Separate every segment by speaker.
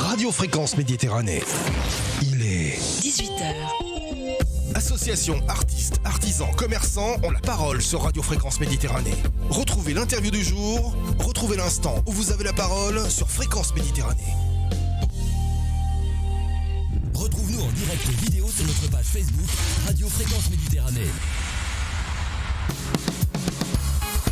Speaker 1: Radio Fréquence Méditerranée. Il est
Speaker 2: 18h.
Speaker 1: Associations, artistes, artisans, commerçants ont la parole sur Radio Fréquence Méditerranée. Retrouvez l'interview du jour, retrouvez l'instant où vous avez la parole sur Fréquence Méditerranée.
Speaker 2: Retrouve-nous en direct vidéo sur notre page Facebook Radio Fréquence Méditerranée.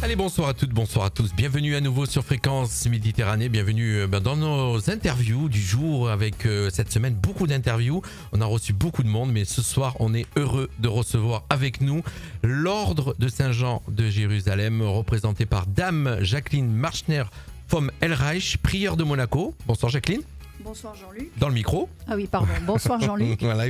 Speaker 3: Allez, bonsoir à toutes, bonsoir à tous. Bienvenue à nouveau sur Fréquence Méditerranée. Bienvenue dans nos interviews du jour avec cette semaine beaucoup d'interviews. On a reçu beaucoup de monde, mais ce soir, on est heureux de recevoir avec nous l'Ordre de Saint-Jean de Jérusalem, représenté par Dame Jacqueline Marschner vom Elreich, prieure de Monaco. Bonsoir Jacqueline.
Speaker 4: Bonsoir Jean-Luc.
Speaker 3: Dans le micro.
Speaker 4: Ah oui, pardon. Bonsoir Jean-Luc.
Speaker 3: Voilà,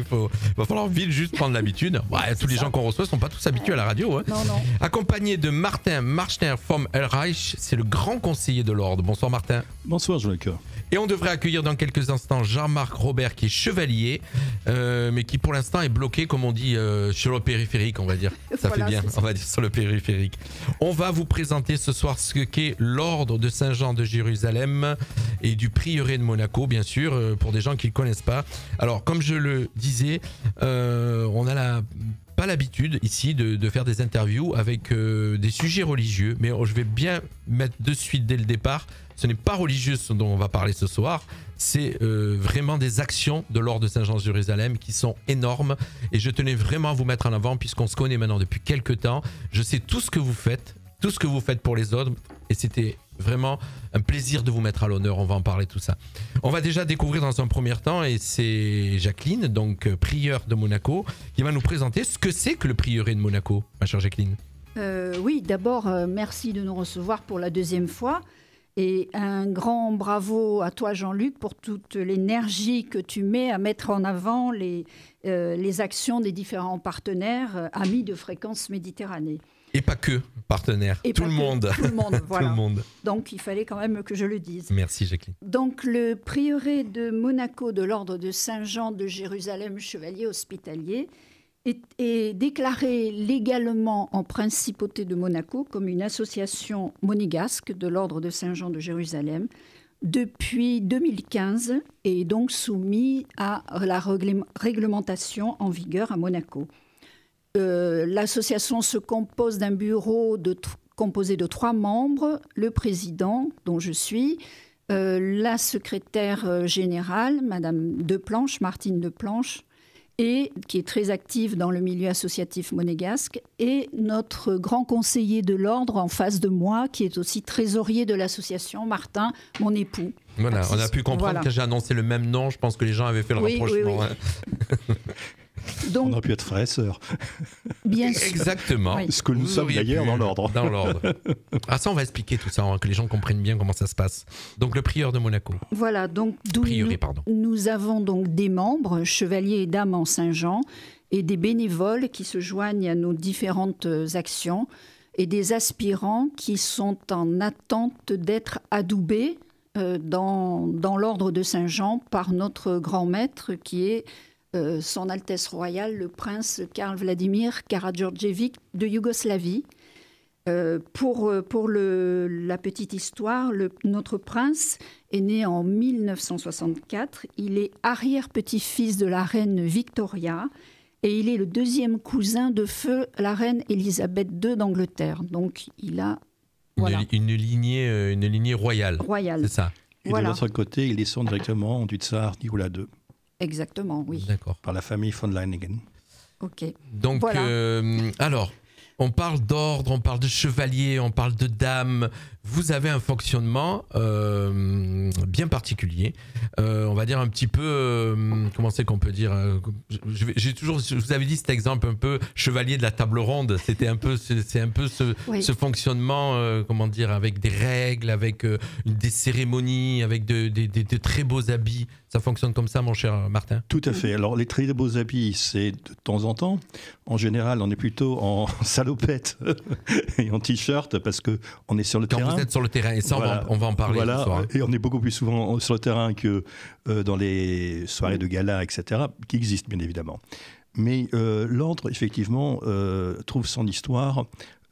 Speaker 3: va falloir vite juste prendre l'habitude. Ouais, tous les gens qu'on reçoit ne sont pas tous habitués à la radio. Hein.
Speaker 4: Non.
Speaker 3: Accompagné de Martin Marschner vom Elreich, c'est le grand conseiller de l'ordre. Bonsoir Martin.
Speaker 5: Bonsoir Jean-Luc.
Speaker 3: Et on devrait accueillir dans quelques instants Jean-Marc Robert qui est chevalier, mais qui pour l'instant est bloqué, comme on dit, sur le périphérique, on va dire. Ça
Speaker 4: Voilà,
Speaker 3: fait bien,
Speaker 4: c'est ça.
Speaker 3: on va dire sur le périphérique. On va vous présenter ce soir ce qu'est l'ordre de Saint-Jean de Jérusalem et du prieuré de Monaco, bien sûr, pour des gens qui ne le connaissent pas. Alors, comme je le disais, on a pas l'habitude ici de faire des interviews avec des sujets religieux, mais je vais bien mettre de suite dès le départ. Ce n'est pas religieux ce dont on va parler ce soir, c'est vraiment des actions de l'Ordre de Saint-Jean de Jérusalem qui sont énormes et je tenais vraiment à vous mettre en avant puisqu'on se connaît maintenant depuis quelques temps. Je sais tout ce que vous faites pour les autres et c'était vraiment un plaisir de vous mettre à l'honneur, on va en parler tout ça. On va déjà découvrir dans un premier temps et c'est Jacqueline, donc prieure de Monaco, qui va nous présenter ce que c'est que le prieuré de Monaco, ma chère Jacqueline.
Speaker 4: Oui, d'abord, merci de nous recevoir pour la deuxième fois. Et un grand bravo à toi, Jean-Luc, pour toute l'énergie que tu mets à mettre en avant les actions des différents partenaires amis de Fréquence Méditerranée.
Speaker 3: Et pas que partenaires, tout le monde.
Speaker 4: Tout le monde, voilà.
Speaker 3: Tout le monde.
Speaker 4: Donc, il fallait quand même que je le dise.
Speaker 3: Merci, Jacqueline.
Speaker 4: Donc, le prieuré de Monaco de l'Ordre de Saint-Jean de Jérusalem, chevalier hospitalier, est déclaré légalement en principauté de Monaco comme une association monégasque de l'Ordre de Saint-Jean de Jérusalem depuis 2015 et donc soumis à la réglementation en vigueur à Monaco. L'association se compose d'un bureau composé de 3 membres, le président, dont je suis, la secrétaire générale, Madame Deplanche, Martine Deplanche, et qui est très active dans le milieu associatif monégasque, et notre grand conseiller de l'ordre en face de moi, qui est aussi trésorier de l'association, Martin, mon époux.
Speaker 3: Voilà, on a pu comprendre que j'ai annoncé le même nom, je pense que les gens avaient fait le rapprochement.
Speaker 4: Oui.
Speaker 3: Hein.
Speaker 4: Donc,
Speaker 5: on aurait pu être frères et sœurs.
Speaker 4: bien sûr.
Speaker 3: Exactement.
Speaker 4: Oui.
Speaker 5: Ce que nous
Speaker 3: Vous
Speaker 5: sommes
Speaker 3: auriez
Speaker 5: d'ailleurs
Speaker 3: pu,
Speaker 5: dans l'ordre.
Speaker 3: Dans l'ordre. Ah ça, on va expliquer tout ça, hein, que les gens comprennent bien comment ça se passe. Donc le prieur de Monaco.
Speaker 4: Voilà, donc
Speaker 3: Prieuré, pardon.
Speaker 4: Nous avons donc des membres, chevaliers et dames en Saint-Jean, et des bénévoles qui se joignent à nos différentes actions, et des aspirants qui sont en attente d'être adoubés dans l'ordre de Saint-Jean par notre grand maître qui est Son Altesse Royale, le prince Karl Vladimir Karađorđević de Yougoslavie. Pour la petite histoire, notre prince est né en 1964. Il est arrière-petit-fils de la reine Victoria et il est le deuxième cousin de feu la reine Élisabeth II d'Angleterre. Donc il a
Speaker 3: Une lignée royale.
Speaker 4: Royale.
Speaker 3: C'est ça.
Speaker 5: Et
Speaker 4: Voilà.
Speaker 5: de l'autre côté, il descend directement du tsar Nicolas II,
Speaker 4: Exactement, oui.
Speaker 3: D'accord.
Speaker 5: par la famille von Leiningen.
Speaker 4: Ok.
Speaker 3: Donc,
Speaker 4: Voilà.
Speaker 3: alors, on parle d'ordre, on parle de chevalier, on parle de dame. Vous avez un fonctionnement bien particulier. On va dire un petit peu, comment c'est qu'on peut dire je vous avais dit cet exemple un peu chevalier de la table ronde. C'était un peu, c'est un peu
Speaker 4: Oui.
Speaker 3: ce fonctionnement, comment dire, avec des règles, avec des cérémonies, avec de très beaux habits. Ça fonctionne comme ça, mon cher Martin?
Speaker 5: Tout à fait. Alors, les très beaux habits, c'est de temps en temps. En général, on est plutôt en salopette et en t-shirt parce qu'on est sur le
Speaker 3: Quand
Speaker 5: terrain.
Speaker 3: vous êtes sur le terrain, et ça,
Speaker 5: Voilà.
Speaker 3: on va en parler ce soir.
Speaker 5: Voilà, et on est beaucoup plus souvent sur le terrain que dans les soirées de gala, etc., qui existent bien évidemment. Mais l'ordre, effectivement, trouve son histoire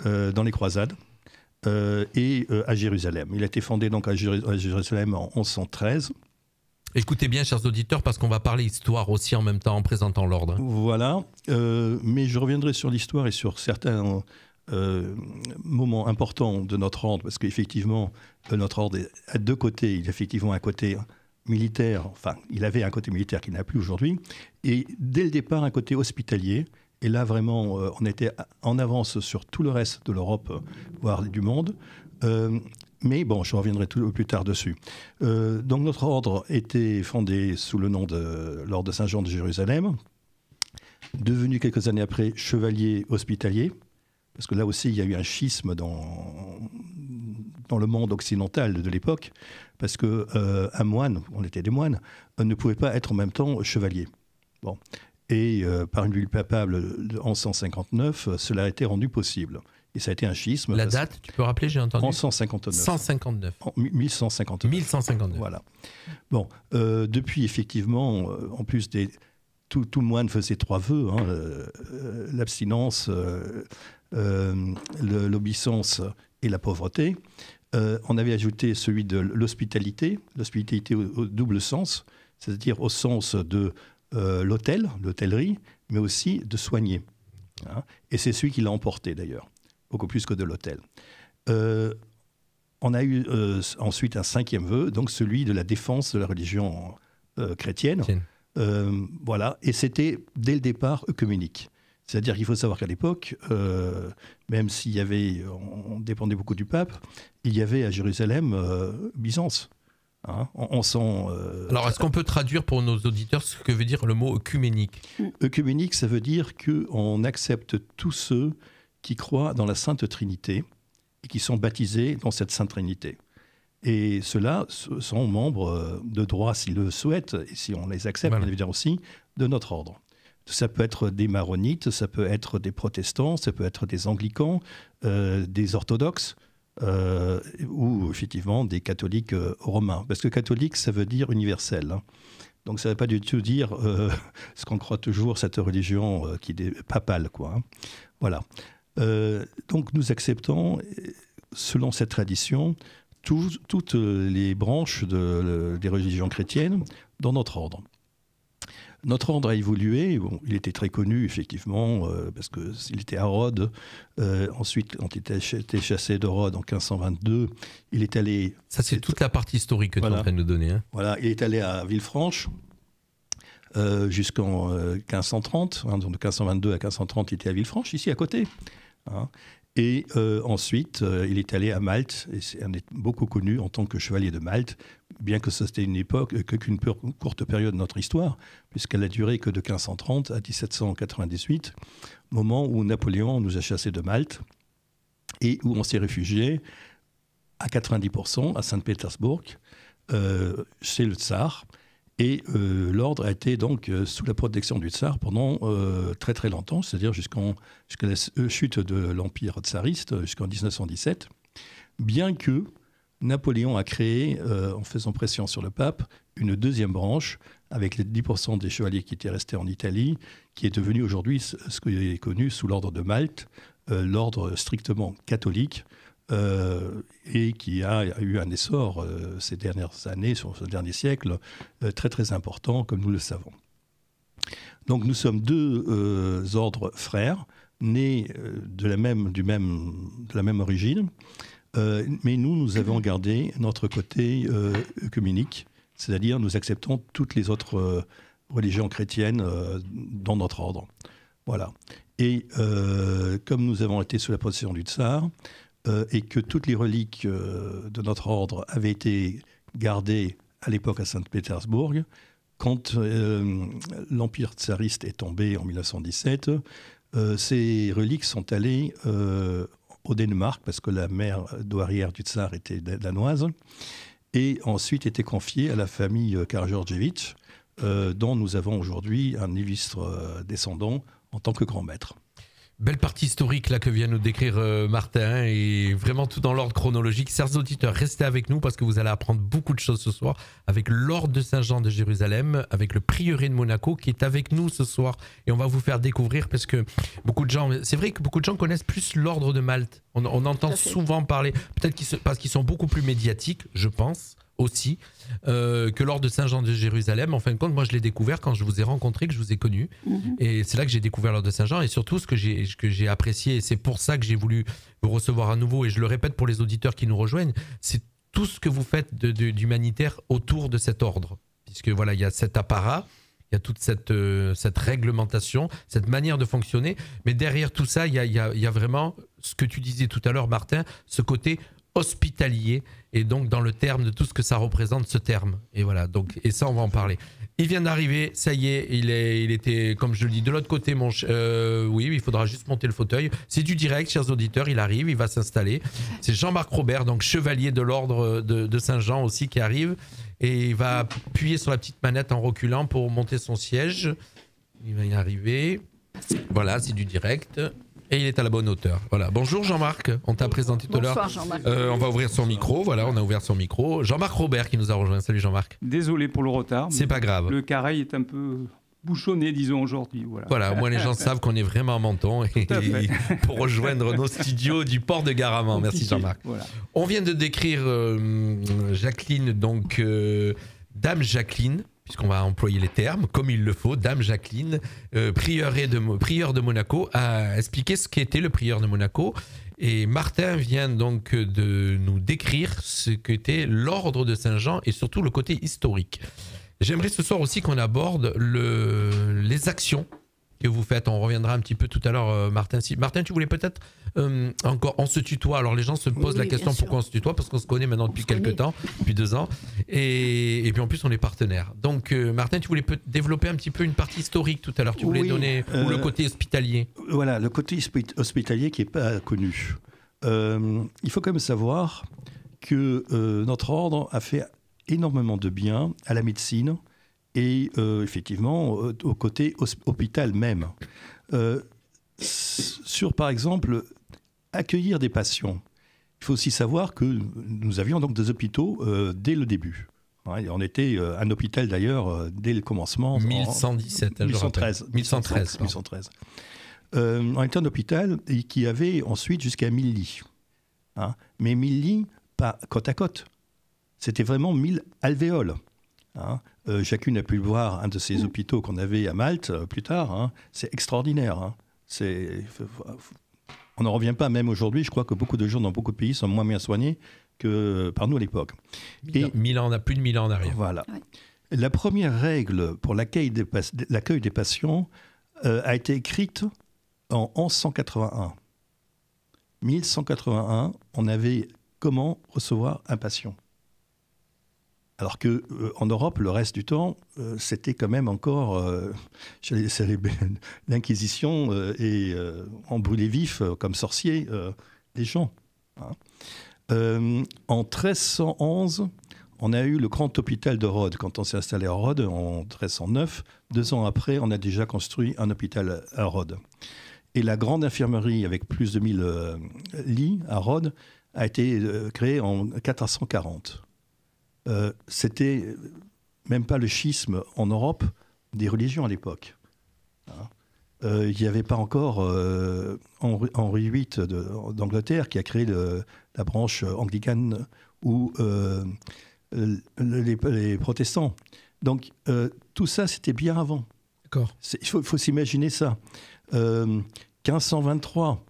Speaker 5: dans les croisades et à Jérusalem. Il a été fondé donc à Jérusalem en 1113.
Speaker 3: Écoutez bien, chers auditeurs, parce qu'on va parler histoire aussi en même temps en présentant l'ordre.
Speaker 5: Voilà, mais je reviendrai sur l'histoire et sur certains moments importants de notre ordre, parce qu'effectivement, notre ordre est à deux côtés. Il a effectivement un côté militaire, enfin, il avait un côté militaire qu'il n'a plus aujourd'hui, et dès le départ, un côté hospitalier. Et là, vraiment, on était en avance sur tout le reste de l'Europe, voire du monde. Mais bon, je reviendrai plus tard dessus. Donc notre ordre était fondé sous le nom de l'ordre de Saint-Jean de Jérusalem, devenu quelques années après chevalier hospitalier, parce que là aussi il y a eu un schisme dans le monde occidental de l'époque, parce qu'un moine, on était des moines, ne pouvait pas être en même temps chevalier. Bon. Et par une bulle papale en 1159, cela a été rendu possible. Et ça a été un schisme.
Speaker 3: La date, tu peux rappeler, j'ai entendu.
Speaker 5: En 159.
Speaker 3: 159.
Speaker 5: En 1159.
Speaker 3: 1159.
Speaker 5: Voilà. Bon, depuis, effectivement, en plus, tout moine faisait 3 vœux, hein, l'abstinence, l'obéissance et la pauvreté. On avait ajouté celui de l'hospitalité au double sens, c'est-à-dire au sens de l'hôtellerie, mais aussi de soigner. Hein. Et c'est celui qui l'a emporté, d'ailleurs. Beaucoup plus que de l'hôtel. On a eu ensuite un 5e vœu, donc celui de la défense de la religion chrétienne. Voilà, et c'était dès le départ œcuménique. C'est-à-dire qu'il faut savoir qu'à l'époque, même s'il y avait, on dépendait beaucoup du pape, il y avait à Jérusalem Byzance. Hein, on sent,
Speaker 3: alors, est-ce qu'on peut traduire pour nos auditeurs ce que veut dire le mot œcuménique ?
Speaker 5: Œcuménique, ça veut dire qu'on accepte tous ceux qui croient dans la Sainte Trinité et qui sont baptisés dans cette Sainte Trinité. Et ceux-là sont membres de droit, s'ils le souhaitent, et si on les accepte, bien évidemment aussi, de notre ordre. Ça peut être des maronites, ça peut être des protestants, ça peut être des anglicans, des orthodoxes, ou effectivement des catholiques romains. Parce que catholique, ça veut dire universel. Hein. Donc ça ne veut pas du tout dire ce qu'on croit toujours, cette religion qui est papale, quoi. Hein. Voilà. Donc nous acceptons, selon cette tradition, toutes les branches des religions chrétiennes dans notre ordre. Notre ordre a évolué. Bon, il était très connu, effectivement, parce qu'il était à Rhodes. Ensuite, quand il était chassé de Rhodes en 1522, il est allé...
Speaker 3: Ça, c'est toute la partie historique que tu es en train de nous donner. Hein.
Speaker 5: Voilà, il est allé à Villefranche jusqu'en 1530. Hein, donc de 1522 à 1530, il était à Villefranche, ici à côté. Hein. Et ensuite, il est allé à Malte, et c'est beaucoup connu en tant que chevalier de Malte, bien que c'était une époque, qu'une courte période de notre histoire, puisqu'elle a duré que de 1530 à 1798, moment où Napoléon nous a chassés de Malte, et où on s'est réfugié à 90% à Saint-Pétersbourg, chez le tsar. Et l'ordre a été donc sous la protection du tsar pendant très très longtemps, c'est-à-dire jusqu'à la chute de l'Empire tsariste, jusqu'en 1917, bien que Napoléon a créé, en faisant pression sur le pape, une deuxième branche avec les 10% des chevaliers qui étaient restés en Italie, qui est devenu aujourd'hui ce qui est connu sous l'ordre de Malte, l'ordre strictement catholique, et qui a eu un essor ces dernières années, sur ce dernier siècle, très très important, comme nous le savons. Donc nous sommes deux ordres frères, nés de la même origine, mais nous avons gardé notre côté œcuménique, c'est-à-dire nous acceptons toutes les autres religions chrétiennes dans notre ordre. Voilà. Et comme nous avons été sous la protection du tsar, et que toutes les reliques de notre ordre avaient été gardées à l'époque à Saint-Pétersbourg, quand l'Empire tsariste est tombé en 1917, ces reliques sont allées au Danemark, parce que la mère douairière du tsar était danoise, et ensuite étaient confiées à la famille Karageorgievitch, dont nous avons aujourd'hui un illustre descendant en tant que grand maître.
Speaker 3: Belle partie historique là que vient nous décrire Martin, et vraiment tout dans l'ordre chronologique. Chers auditeurs, restez avec nous parce que vous allez apprendre beaucoup de choses ce soir avec l'ordre de Saint-Jean de Jérusalem, avec le prieuré de Monaco qui est avec nous ce soir, et on va vous faire découvrir, parce que beaucoup de gens, c'est vrai que beaucoup de gens connaissent plus l'ordre de Malte. On entend souvent parler, peut-être parce qu'ils sont beaucoup plus médiatiques, je pense, aussi que l'ordre de Saint-Jean de Jérusalem. En fin de compte, moi je l'ai découvert quand je vous ai rencontré, que je vous ai connu. Et c'est là que j'ai découvert l'ordre de Saint-Jean. Et surtout, ce que j'ai apprécié, et c'est pour ça que j'ai voulu vous recevoir à nouveau, et je le répète pour les auditeurs qui nous rejoignent, c'est tout ce que vous faites d'humanitaire autour de cet ordre. Puisque voilà, il y a cet apparat, il y a toute cette réglementation, cette manière de fonctionner. Mais derrière tout ça, il y a vraiment ce que tu disais tout à l'heure, Martin, ce côté hospitalier, et donc dans le terme de tout ce que ça représente, ce terme. Et voilà, donc, et ça, on va en parler. Il vient d'arriver, ça y est, il était, comme je le dis, de l'autre côté. Oui, il faudra juste monter le fauteuil. C'est du direct, chers auditeurs, il arrive, il va s'installer. C'est Jean-Marc Robert, donc chevalier de l'ordre de Saint-Jean aussi, qui arrive. Et il va appuyer sur la petite manette en reculant pour monter son siège. Il va y arriver. Voilà, c'est du direct. Et il est à la bonne hauteur. Voilà. Bonjour Jean-Marc, on t'a présenté tout à l'heure.
Speaker 4: Bonsoir Jean-Marc.
Speaker 3: On va ouvrir son micro. Voilà, on a ouvert son micro. Jean-Marc Robert qui nous a rejoint. Salut Jean-Marc.
Speaker 6: Désolé pour le retard.
Speaker 3: C'est pas grave.
Speaker 6: Le carré est un peu bouchonné, disons, aujourd'hui.
Speaker 3: Voilà, au moins les gens savent qu'on est vraiment à Menton et pour rejoindre nos studios du port de Garaman. Merci Jean-Marc. Voilà. On vient de décrire Jacqueline, donc Dame Jacqueline, puisqu'on va employer les termes comme il le faut, Dame Jacqueline, prieure de Monaco, a expliqué ce qu'était le prieur de Monaco. Et Martin vient donc de nous décrire ce qu'était l'ordre de Saint-Jean et surtout le côté historique. J'aimerais ce soir aussi qu'on aborde les actions que vous faites. On reviendra un petit peu tout à l'heure, Martin. Martin, tu voulais peut-être encore... On se tutoie. Alors les gens se posent la question pourquoi on se tutoie, parce qu'on se connaît maintenant depuis quelques temps, depuis 2 ans. Et puis en plus, on est partenaires. Donc Martin, tu voulais développer un petit peu une partie historique tout à l'heure. Tu voulais donner ou le côté hospitalier.
Speaker 5: Voilà, le côté hospitalier qui n'est pas connu. Il faut quand même savoir que notre ordre a fait énormément de bien à la médecine et effectivement au côté hôpital même. Sur par exemple accueillir des patients. Il faut aussi savoir que nous avions donc des hôpitaux dès le début. On était un hôpital d'ailleurs dès le commencement.
Speaker 3: 1117, 1113.
Speaker 5: On était un hôpital qui avait ensuite jusqu'à 1000 lits. Mais 1000 lits, pas côte à côte. C'était vraiment 1000 alvéoles. Chacune a pu le voir, un de ces hôpitaux qu'on avait à Malte plus tard. C'est extraordinaire. On n'en revient pas, même aujourd'hui. Je crois que beaucoup de gens dans beaucoup de pays sont moins bien soignés que par nous à l'époque.
Speaker 3: Et plus de 1000 ans en arrière.
Speaker 5: Voilà. Ouais. La première règle pour l'accueil des patients a été écrite en 1181. 1181, on avait comment recevoir un patient. Alors qu'en Europe, le reste du temps, c'était quand même encore l'Inquisition et on brûlait vif comme sorciers les gens. En 1311, on a eu le grand hôpital de Rhodes. Quand on s'est installé à Rhodes en 1309, 2 ans après, on a déjà construit un hôpital à Rhodes. Et la grande infirmerie avec plus de 1000 lits à Rhodes a été créée en 1440. C'était même pas le schisme en Europe des religions à l'époque. Il n'y avait pas encore Henri VIII d'Angleterre qui a créé la branche anglicane ou les protestants. Donc tout ça, c'était bien avant.
Speaker 3: D'accord.
Speaker 5: Il faut s'imaginer ça. 1523,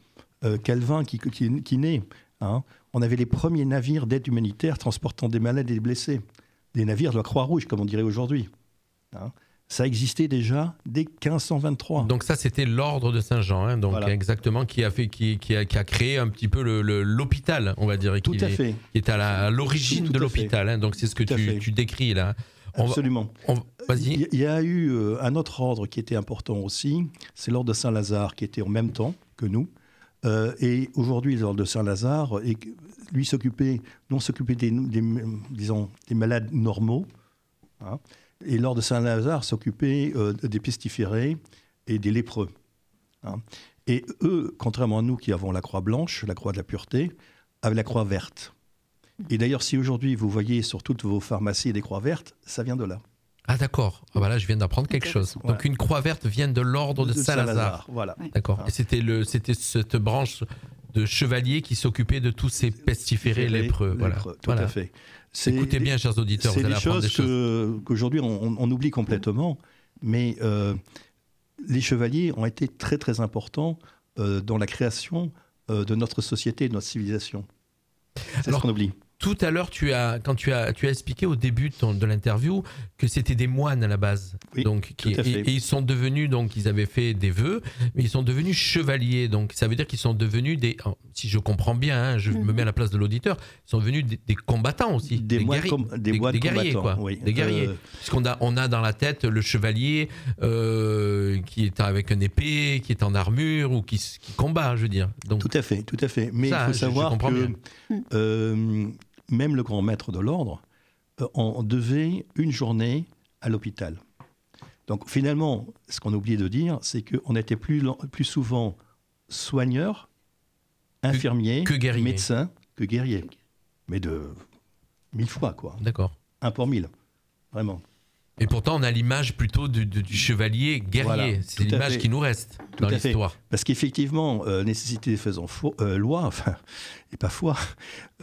Speaker 5: Calvin qui naît. On avait les premiers navires d'aide humanitaire transportant des malades et des blessés. Des navires de la Croix-Rouge, comme on dirait aujourd'hui. Ça existait déjà dès 1523.
Speaker 3: Donc ça, c'était l'ordre de Saint-Jean, donc voilà. Exactement, qui a créé un petit peu l'hôpital, on va dire.
Speaker 5: Tout à fait.
Speaker 3: Qui est à l'origine de l'hôpital. Donc c'est ce que tu décris là.
Speaker 5: Absolument.
Speaker 3: Vas-y.
Speaker 5: Il y a eu un autre ordre qui était important aussi, c'est l'ordre de Saint-Lazare, qui était en même temps que nous. Et aujourd'hui, l'ordre de Saint-Lazare, lui s'occupait des malades normaux. Et l'ordre de Saint-Lazare s'occupait des pestiférés et des lépreux. Et eux, contrairement à nous qui avons la croix blanche, la croix de la pureté, avaient la croix verte. Et d'ailleurs, si aujourd'hui vous voyez sur toutes vos pharmacies des croix vertes, ça vient de là.
Speaker 3: Ah d'accord, là je viens d'apprendre quelque chose. Ouais. Donc une croix verte vient de l'ordre de Saint-Lazare.
Speaker 5: Voilà.
Speaker 3: D'accord. Et c'était cette branche de chevaliers qui s'occupaient de tous ces pestiférés lépreux. Voilà.
Speaker 5: Tout à fait.
Speaker 3: Écoutez bien, chers auditeurs, vous allez apprendre des choses
Speaker 5: qu'aujourd'hui on oublie complètement, mais les chevaliers ont été très très importants dans la création de notre société, de notre civilisation. C'est ce qu'on oublie.
Speaker 3: Tout à l'heure, tu as expliqué au début de l'interview que c'était des moines à la base.
Speaker 5: Oui,
Speaker 3: donc,
Speaker 5: tout à fait.
Speaker 3: Et ils sont devenus, donc ils avaient fait des vœux, mais ils sont devenus chevaliers. Donc ça veut dire qu'ils sont devenus si je comprends bien, hein, je me mets à la place de l'auditeur, ils sont devenus des combattants aussi.
Speaker 5: Des guerriers,
Speaker 3: quoi.
Speaker 5: Oui.
Speaker 3: Des guerriers. Puisqu'on a dans la tête le chevalier qui est avec une épée, qui est en armure ou qui combat, je veux dire. Donc,
Speaker 5: tout à fait. Mais il faut savoir que même le grand maître de l'ordre, on devait une journée à l'hôpital. Donc finalement, ce qu'on a oublié de dire, c'est qu'on était plus souvent soigneurs, infirmiers, médecins que guerriers. Mais de 1000 fois, quoi.
Speaker 3: D'accord.
Speaker 5: 1 pour 1000, vraiment.
Speaker 3: Et pourtant, on a l'image plutôt du chevalier guerrier. Voilà, c'est l'image qui nous reste dans l'histoire.
Speaker 5: Parce qu'effectivement, nécessité faisant loi, et pas foi,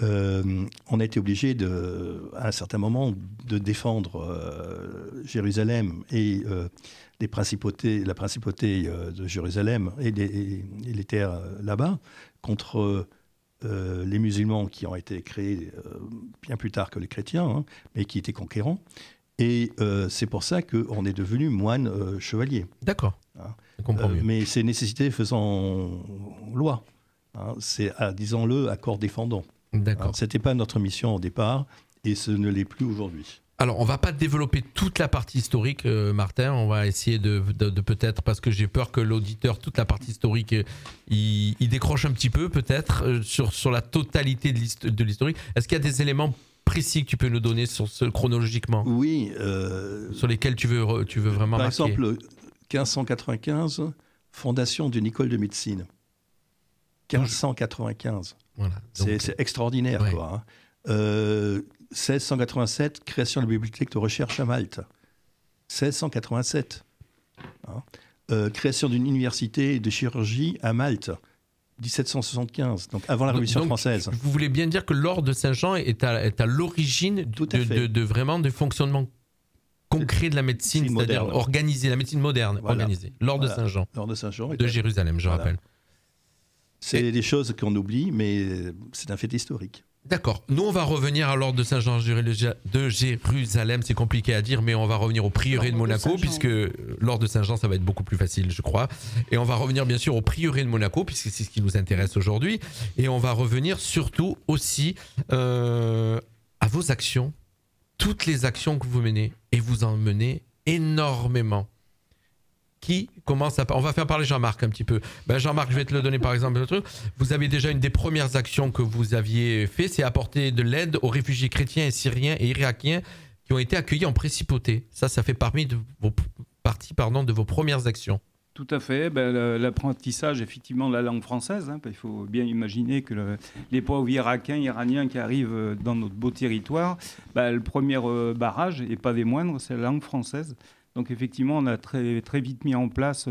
Speaker 5: on a été obligé, à un certain moment, de défendre Jérusalem et la principauté de Jérusalem et les terres là-bas contre les musulmans qui ont été créés bien plus tard que les chrétiens, hein, mais qui étaient conquérants. Et c'est pour ça qu'on est devenu moine chevalier.
Speaker 3: D'accord.
Speaker 5: Hein.
Speaker 3: Je comprends mieux.
Speaker 5: Mais c'est nécessité faisant loi. Hein. C'est, disons-le, à corps défendant.
Speaker 3: D'accord.
Speaker 5: Hein. Ce n'était pas notre mission au départ et ce ne l'est plus aujourd'hui.
Speaker 3: Alors, on ne va pas développer toute la partie historique, Martin. On va essayer de peut-être, parce que j'ai peur que l'auditeur, toute la partie historique, il décroche un petit peu, peut-être, sur la totalité de l'historique. Est-ce qu'il y a des éléments précis que tu peux nous donner chronologiquement?
Speaker 5: Oui.
Speaker 3: Sur lesquels tu veux vraiment marquer.
Speaker 5: Par exemple, 1595, fondation d'une école de médecine. 1595.
Speaker 3: Voilà.
Speaker 5: C'est extraordinaire,
Speaker 3: ouais.
Speaker 5: Quoi. Hein. 1687, création de la bibliothèque de recherche à Malte. 1687. Hein. Création d'une université de chirurgie à Malte. 1775, donc avant la Révolution française.
Speaker 3: Vous voulez bien dire que l'ordre de Saint-Jean est à l'origine de vraiment du fonctionnement concret de la médecine, c'est-à-dire organisée, la médecine moderne, organisée. L'ordre de Saint-Jean.
Speaker 5: L'ordre de Saint-Jean.
Speaker 3: De Jérusalem, je rappelle.
Speaker 5: C'est des choses qu'on oublie, mais c'est un fait historique.
Speaker 3: D'accord. Nous, on va revenir à l'ordre de Saint-Jean de Jérusalem. C'est compliqué à dire, mais on va revenir au prieuré de Monaco, puisque l'ordre de Saint-Jean, ça va être beaucoup plus facile, je crois. Et on va revenir, bien sûr, au prieuré de Monaco, puisque c'est ce qui nous intéresse aujourd'hui. Et on va revenir surtout aussi à vos actions, toutes les actions que vous menez. Et vous en menez énormément. Qui commence à... On va faire parler Jean-Marc un petit peu. Jean-Marc, je vais te le donner par exemple. Vous avez déjà une des premières actions que vous aviez fait, c'est apporter de l'aide aux réfugiés chrétiens et syriens et irakiens qui ont été accueillis en principauté. Ça fait partie de vos premières actions.
Speaker 6: Tout à fait. L'apprentissage, effectivement, de la langue française. Hein, il faut bien imaginer que les pauvres Irakiens, Iraniens qui arrivent dans notre beau territoire, le premier barrage, et pas des moindres, c'est la langue française. Donc effectivement, on a très, très vite mis en place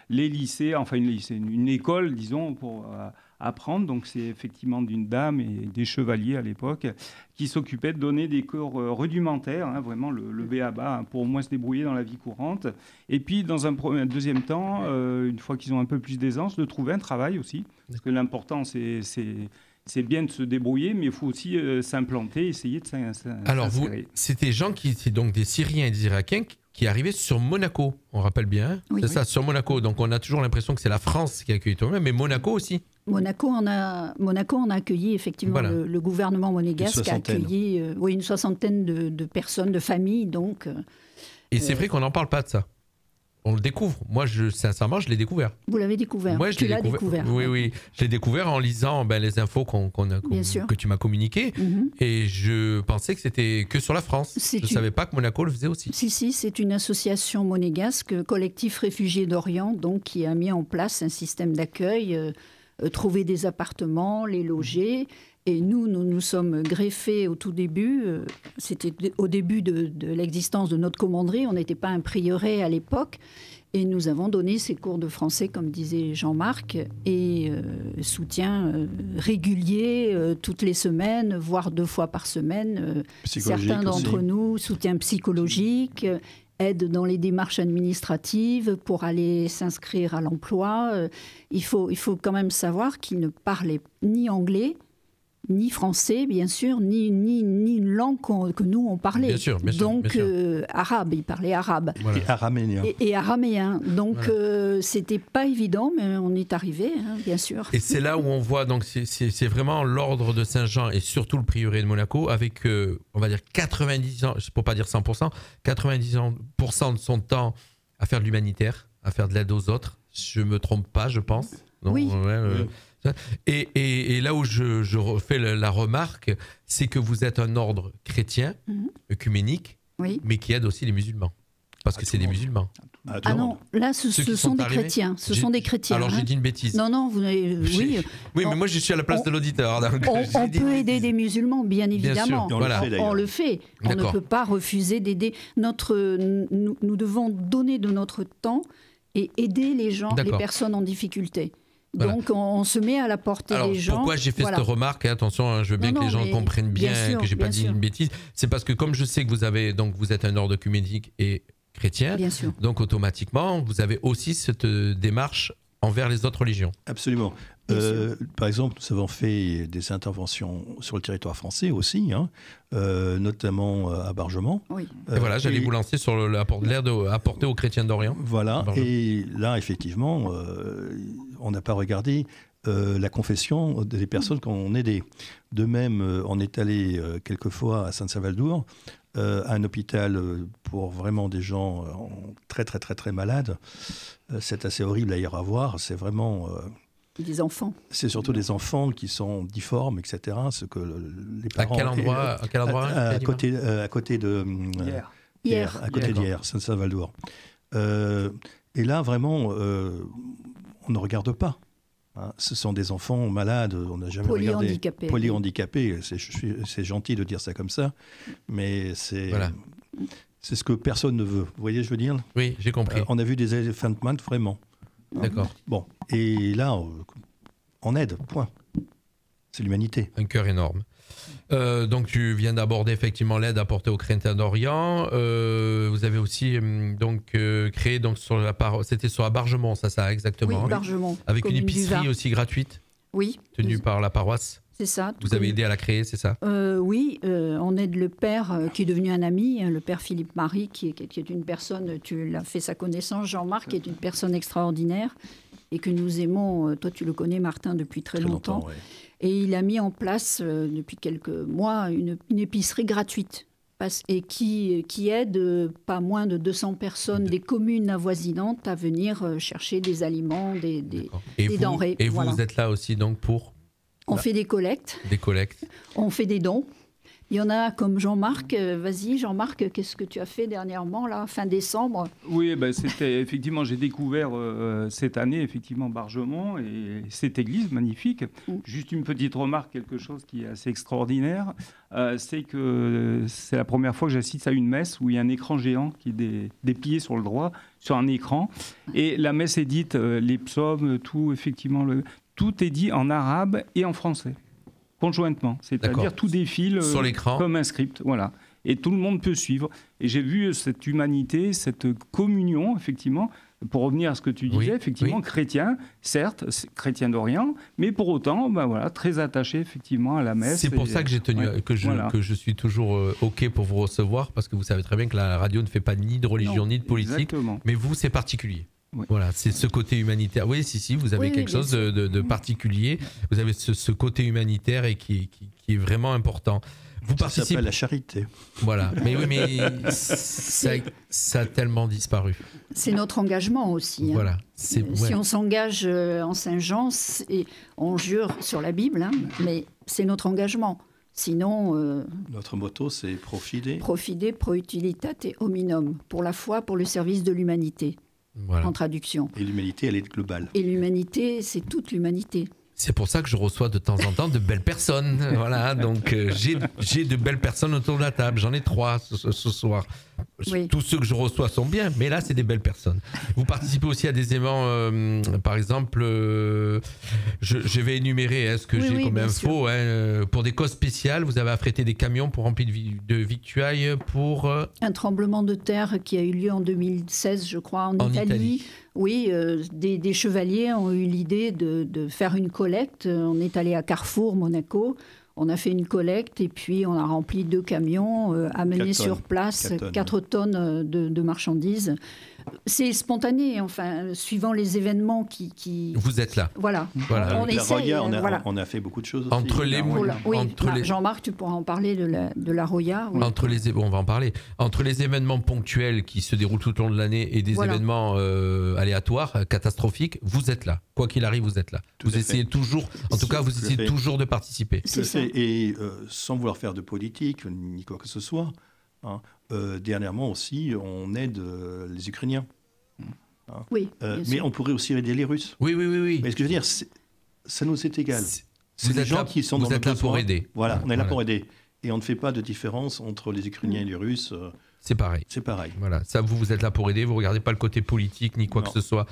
Speaker 6: les lycées, enfin une école, disons, pour apprendre. Donc c'est effectivement d'une dame et des chevaliers à l'époque qui s'occupaient de donner des cours rudimentaires, hein, vraiment le b.a.-ba, hein, pour au moins se débrouiller dans la vie courante. Et puis dans un deuxième temps, une fois qu'ils ont un peu plus d'aisance, de trouver un travail aussi. Parce que l'important, c'est bien de se débrouiller, mais il faut aussi s'implanter, essayer de s'insérer.
Speaker 3: Alors, c'était des gens qui étaient donc des Syriens et des Irakiens qui arrivaient sur Monaco, on rappelle bien. Hein,
Speaker 4: oui.
Speaker 3: C'est ça, sur Monaco. Donc, on a toujours l'impression que c'est la France qui a accueilli toi-même, mais Monaco aussi.
Speaker 4: Monaco, on a accueilli effectivement le gouvernement monégasque a accueilli une soixantaine de personnes, de familles. Donc,
Speaker 3: et c'est vrai qu'on n'en parle pas de ça. On le découvre. Moi, sincèrement, je l'ai découvert.
Speaker 4: Vous l'avez découvert?
Speaker 3: Moi,
Speaker 4: tu l'as découvert.
Speaker 3: Oui. Je l'ai découvert en lisant les infos que tu m'as communiquées. Mm-hmm. Et je pensais que c'était que sur la France. Je ne savais pas que Monaco le faisait aussi.
Speaker 4: Si, c'est une association monégasque, Collectif Réfugiés d'Orient, donc, qui a mis en place un système d'accueil, trouver des appartements, les loger. Et nous sommes greffés au tout début. C'était au début de l'existence de notre commanderie. On n'était pas un prieuré à l'époque. Et nous avons donné ces cours de français, comme disait Jean-Marc, et soutien régulier toutes les semaines, voire 2 fois par semaine. Certains d'entre
Speaker 5: aussi.
Speaker 4: nous, soutien psychologique, aide dans les démarches administratives pour aller s'inscrire à l'emploi. Il faut quand même savoir qu'ils ne parlaient ni anglais, ni français, bien sûr, ni une langue que nous, on parlait.
Speaker 3: Bien sûr,
Speaker 4: Donc,
Speaker 3: bien sûr.
Speaker 4: arabe, ils parlaient arabe.
Speaker 3: Voilà.
Speaker 5: Et araméen.
Speaker 4: Et araméen. Donc,
Speaker 3: Voilà.
Speaker 4: c'était pas évident, mais on est arrivé, bien sûr.
Speaker 3: Et c'est là où on voit, donc c'est vraiment l'ordre de Saint-Jean et surtout le prieuré de Monaco avec, on va dire, 90 ans, pour pas dire 100%, 90% de son temps à faire de l'humanitaire, à faire de l'aide aux autres. Je me trompe pas, je pense. Non,
Speaker 4: Oui.
Speaker 3: Ouais. Et là où je refais la remarque, c'est que vous êtes un ordre chrétien, œcuménique,
Speaker 4: Oui.
Speaker 3: mais qui aide aussi les musulmans. Parce que
Speaker 5: tout
Speaker 3: c'est
Speaker 5: le
Speaker 3: des
Speaker 5: monde.
Speaker 3: musulmans.
Speaker 5: À tout
Speaker 4: Ah
Speaker 5: le
Speaker 4: non,
Speaker 5: monde.
Speaker 4: là,
Speaker 3: Ceux
Speaker 4: ce
Speaker 3: qui
Speaker 4: sont des
Speaker 3: arrivés,
Speaker 4: chrétiens. Ce
Speaker 3: j'ai-
Speaker 4: sont des chrétiens.
Speaker 3: Alors j'ai
Speaker 4: hein.
Speaker 3: dit une bêtise.
Speaker 4: Non, vous avez... Oui,
Speaker 3: Oui, mais moi je suis à la place de l'auditeur. donc
Speaker 4: on
Speaker 3: j'ai dit
Speaker 4: peut
Speaker 3: une
Speaker 4: aider
Speaker 3: bêtise.
Speaker 4: des musulmans, bien évidemment.
Speaker 3: sûr,
Speaker 5: on
Speaker 3: voilà.
Speaker 5: le fait d'ailleurs.
Speaker 4: On le fait. On ne
Speaker 3: D'accord.
Speaker 4: peut pas refuser d'aider. Nous devons donner de notre temps et aider les gens, les
Speaker 3: D'accord.
Speaker 4: personnes en difficulté.
Speaker 3: Voilà.
Speaker 4: Donc, on se met à la portée
Speaker 3: Alors,
Speaker 4: des gens.
Speaker 3: pourquoi j'ai fait
Speaker 4: Voilà.
Speaker 3: cette remarque, et attention, hein, je veux bien
Speaker 4: Non,
Speaker 3: que les
Speaker 4: non,
Speaker 3: gens
Speaker 4: mais
Speaker 3: comprennent bien,
Speaker 4: bien sûr,
Speaker 3: que j'ai pas
Speaker 4: bien
Speaker 3: dit
Speaker 4: sûr.
Speaker 3: une bêtise. C'est parce que comme je sais que vous êtes un ordre œcuménique et chrétien,
Speaker 4: Bien sûr.
Speaker 3: donc automatiquement, vous avez aussi cette démarche envers les autres religions.
Speaker 5: Absolument.
Speaker 4: Bien sûr.
Speaker 5: Par exemple, nous avons fait des interventions sur le territoire français aussi, notamment à Bargement.
Speaker 4: Oui.
Speaker 3: Et voilà, j'allais
Speaker 5: et-
Speaker 3: vous lancer sur l'aide apportée aux chrétiens d'Orient.
Speaker 5: Voilà,
Speaker 3: Bargement.
Speaker 5: et là, effectivement, on n'a pas regardé la confession des personnes qu'on aidait. De même, on est allé quelquefois à Saint-Salvador, à un hôpital pour vraiment des gens très, très, très, très malades. C'est assez horrible à y revoir. C'est vraiment...
Speaker 4: Des enfants.
Speaker 5: c'est surtout des enfants qui sont difformes, etc. Ce que les
Speaker 3: À
Speaker 5: parents...
Speaker 3: quel endroit,
Speaker 5: à côté de...
Speaker 4: Hier.
Speaker 5: à côté
Speaker 3: D'accord.
Speaker 5: d'hier, Saint-Salvador. Et là, vraiment, on ne regarde pas. Hein. Ce sont des enfants malades, on n'a jamais regardé.
Speaker 4: Polyhandicapés.
Speaker 5: Polyhandicapés. C'est gentil de dire ça comme ça, mais c'est
Speaker 3: Voilà.
Speaker 5: c'est ce que personne ne veut. Vous voyez, je veux dire
Speaker 3: Oui, j'ai compris.
Speaker 5: On a vu des elephant man, vraiment.
Speaker 3: D'accord.
Speaker 5: Bon, et là, on aide, point. C'est l'humanité.
Speaker 3: Un cœur énorme. Donc tu viens d'aborder effectivement l'aide apportée aux chrétiens d'Orient. Vous avez aussi créé donc c'était sur Bargement, ça
Speaker 4: Oui,
Speaker 3: exactement.
Speaker 4: Bargement.
Speaker 3: Avec une
Speaker 4: commune du
Speaker 3: épicerie
Speaker 4: Var.
Speaker 3: aussi gratuite
Speaker 4: Oui.
Speaker 3: tenue par la paroisse.
Speaker 4: C'est ça.
Speaker 3: Vous avez aidé à la créer, c'est ça?
Speaker 4: Oui, on aide le père qui est devenu un ami, le père Philippe Marie, qui est une personne, tu l'as fait sa connaissance, Jean-Marc, qui est une personne extraordinaire et que nous aimons. Toi, tu le connais, Martin, depuis très longtemps.
Speaker 5: ouais.
Speaker 4: Et il a mis en place, depuis quelques mois, une épicerie gratuite. Et qui aide pas moins de 200 personnes des communes avoisinantes à venir chercher des aliments, des denrées.
Speaker 3: Et vous,
Speaker 4: voilà.
Speaker 3: vous êtes là aussi donc pour
Speaker 4: On fait des collectes,
Speaker 3: des collectes.
Speaker 4: on fait des dons. Il y en a comme Jean-Marc. Vas-y, Jean-Marc, qu'est-ce que tu as fait dernièrement, là, fin décembre?
Speaker 6: Oui, c'était effectivement, j'ai découvert cette année effectivement Bargement et cette église magnifique. Juste une petite remarque, quelque chose qui est assez extraordinaire, c'est que c'est la première fois que j'assiste à une messe où il y a un écran géant qui est déplié sur le droit, sur un écran, et la messe est dite, les psaumes, tout effectivement, tout est dit en arabe et en français. Conjointement, c'est-à-dire
Speaker 3: D'accord.
Speaker 6: tout défile
Speaker 3: Sur l'écran.
Speaker 6: comme un script, voilà. Et tout le monde peut suivre. Et j'ai vu cette humanité, cette communion, effectivement, pour revenir à ce que tu disais,
Speaker 3: Oui,
Speaker 6: effectivement,
Speaker 3: oui.
Speaker 6: chrétien, certes, chrétien d'Orient, mais pour autant, voilà, très attaché, effectivement, à la messe.
Speaker 3: C'est pour ça que j'ai tenu,
Speaker 6: ouais,
Speaker 3: que je suis toujours OK pour vous recevoir, parce que vous savez très bien que la radio ne fait pas ni de religion
Speaker 6: Non,
Speaker 3: ni de politique,
Speaker 6: exactement.
Speaker 3: mais vous, c'est particulier.
Speaker 6: Oui.
Speaker 3: Voilà, c'est ce côté humanitaire. Oui, si, vous avez
Speaker 4: Oui,
Speaker 3: quelque
Speaker 4: bien
Speaker 3: chose
Speaker 4: sûr.
Speaker 3: de particulier. Vous avez ce côté humanitaire et qui est vraiment important. Vous
Speaker 5: Ça
Speaker 3: participez.
Speaker 5: s'appelle la charité.
Speaker 3: Voilà, mais oui, mais ça a tellement disparu.
Speaker 4: C'est notre engagement aussi. Hein.
Speaker 3: Voilà,
Speaker 4: Si on s'engage en Saint-Jean, on jure sur la Bible, hein, mais c'est notre engagement. Sinon,
Speaker 5: Notre motto, c'est profiter.
Speaker 4: profide pro utilitate hominum, pour la foi, pour le service de l'humanité,
Speaker 3: Voilà.
Speaker 4: en traduction.
Speaker 5: Et l'humanité, elle est globale.
Speaker 4: Et l'humanité, c'est toute l'humanité.
Speaker 3: C'est pour ça que je reçois de temps en temps de belles personnes. Voilà, donc j'ai de belles personnes autour de la table. J'en ai 3 ce soir.
Speaker 4: Oui.
Speaker 3: Tous ceux que je reçois sont bien, mais là, c'est des belles personnes. Vous participez aussi à des événements, par exemple, je vais énumérer ce que j'ai comme info. Pour des causes spéciales, vous avez affrété des camions pour remplir de victuailles pour...
Speaker 4: Un tremblement de terre qui a eu lieu en 2016, je crois, en Italie. Oui, des chevaliers ont eu l'idée de faire une collecte. On est allé à Carrefour, Monaco. On a fait une collecte et puis on a rempli 2 camions, amenés sur place 4 tonnes de marchandises. C'est spontané, enfin, suivant les événements qui...
Speaker 3: Vous êtes là.
Speaker 4: Voilà.
Speaker 5: On
Speaker 4: essaye.
Speaker 5: On a fait beaucoup de choses aussi.
Speaker 3: Entre les...
Speaker 4: Jean-Marc, tu pourras en parler de la Roya. Oui.
Speaker 3: On va en parler. Entre les événements ponctuels qui se déroulent tout au long de l'année et des événements aléatoires, catastrophiques, vous êtes là. Quoi qu'il arrive, vous êtes là. Vous essayez toujours, en tout cas, vous essayez toujours de participer.
Speaker 5: C'est ça. Et sans vouloir faire de politique ni quoi que ce soit, dernièrement aussi, on aide les Ukrainiens.
Speaker 4: Oui.
Speaker 5: Mais on pourrait aussi aider les Russes.
Speaker 3: Oui.
Speaker 5: Mais ce que je veux dire, ça nous est égal. C'est des gens qui sont dans le besoin.
Speaker 3: Vous êtes là pour aider.
Speaker 5: Voilà, on est là pour aider. Et on ne fait pas de différence entre les Ukrainiens et les Russes.
Speaker 3: C'est pareil.
Speaker 5: C'est pareil.
Speaker 3: Voilà, ça vous êtes là pour aider, vous ne regardez pas le côté politique, ni quoi que ce soit,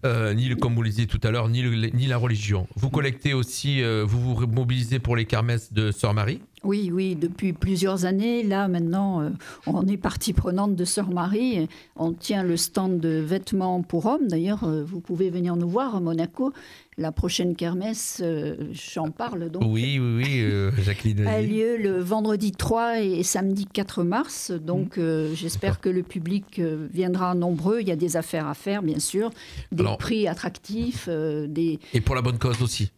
Speaker 3: comme vous le disiez tout à l'heure, ni la religion. Vous collectez aussi, vous vous mobilisez pour les kermesses de Sœur Marie ?
Speaker 4: Oui, depuis plusieurs années. Là, maintenant, on est partie prenante de Sœur Marie. On tient le stand de vêtements pour hommes. D'ailleurs, vous pouvez venir nous voir à Monaco. La prochaine kermesse, j'en parle donc.
Speaker 3: Oui, Jacqueline.
Speaker 4: A lieu le vendredi 3 et samedi 4 mars. Donc, j'espère que le public viendra nombreux. Il y a des affaires à faire, bien sûr. Des prix attractifs.
Speaker 3: Et pour la bonne cause aussi.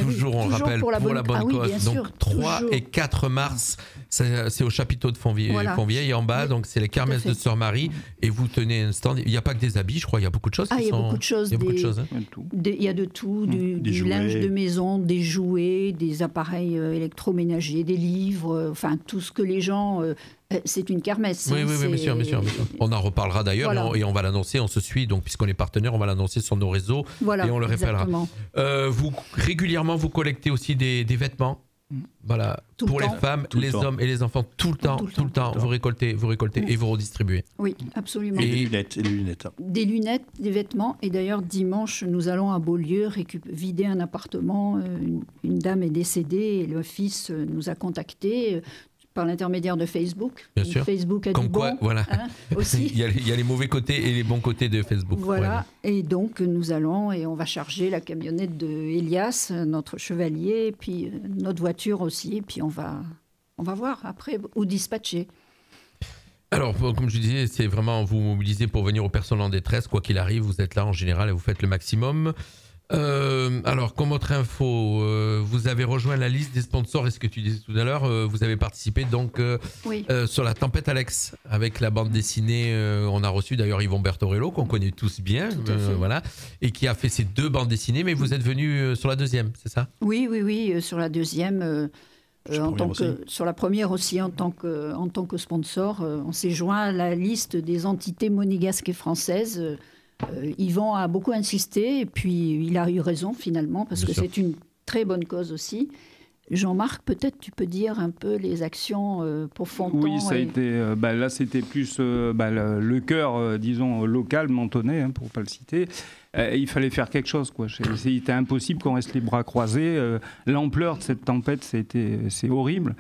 Speaker 3: Toujours, on rappelle, pour la bonne cause.
Speaker 4: Bien
Speaker 3: donc,
Speaker 4: sûr,
Speaker 3: 3 et 4 mars, c'est au chapiteau de Fontvieille en bas. Donc, c'est les kermesses de Sœur Marie. Et vous tenez un stand. Il n'y a pas que des habits, je crois. Il y a beaucoup de choses.
Speaker 4: Il y a beaucoup de choses. Il y a de tout. Du linge de maison, des jouets, des appareils électroménagers, des livres. Enfin, tout ce que les gens... c'est une kermesse.
Speaker 3: Oui, bien sûr. On en reparlera d'ailleurs et on va l'annoncer. On se suit, donc puisqu'on est partenaire, on va l'annoncer sur nos réseaux et on le répétera. Régulièrement, vous collectez aussi des vêtements. Voilà, pour les femmes, les hommes et les enfants, tout le temps. Vous récoltez et vous redistribuez.
Speaker 4: Oui, absolument.
Speaker 5: Et des lunettes.
Speaker 4: Des lunettes, des vêtements. Et d'ailleurs, dimanche, nous allons à Beaulieu vider un appartement. Une dame est décédée et le fils nous a contactés. Par l'intermédiaire de Facebook.
Speaker 3: Bien sûr.
Speaker 4: Facebook a
Speaker 3: dit
Speaker 4: bon,
Speaker 3: voilà.
Speaker 4: Aussi.
Speaker 3: il y a les mauvais côtés et les bons côtés de Facebook.
Speaker 4: Voilà. Et donc, nous allons et on va charger la camionnette de Elias, notre chevalier, et puis notre voiture aussi. Et puis, on va voir après où dispatcher.
Speaker 3: Alors, comme je disais, c'est vraiment vous mobiliser pour venir aux personnes en détresse. Quoi qu'il arrive, vous êtes là en général et vous faites le maximum. Alors, comme autre info, vous avez rejoint la liste des sponsors, et ce que tu disais tout à l'heure, vous avez participé donc sur la Tempête Alex avec la bande dessinée. On a reçu d'ailleurs Yvon Bertorello, qu'on connaît tous bien, voilà, et qui a fait ces 2 bandes dessinées, mais vous êtes venu sur la deuxième, c'est ça ?
Speaker 4: Oui, sur la deuxième. Sur la première aussi, en tant que sponsor, on s'est joint à la liste des entités monégasques et françaises. Yvan a beaucoup insisté et puis il a eu raison finalement parce que c'est une très bonne cause aussi. Jean-Marc, peut-être tu peux dire un peu les actions pour Fontan.
Speaker 6: Oui, ça a été, là c'était plus le cœur, disons, local, mentonais, pour ne pas le citer. Il fallait faire quelque chose, quoi. C'était impossible qu'on reste les bras croisés. L'ampleur de cette tempête, c'est horrible.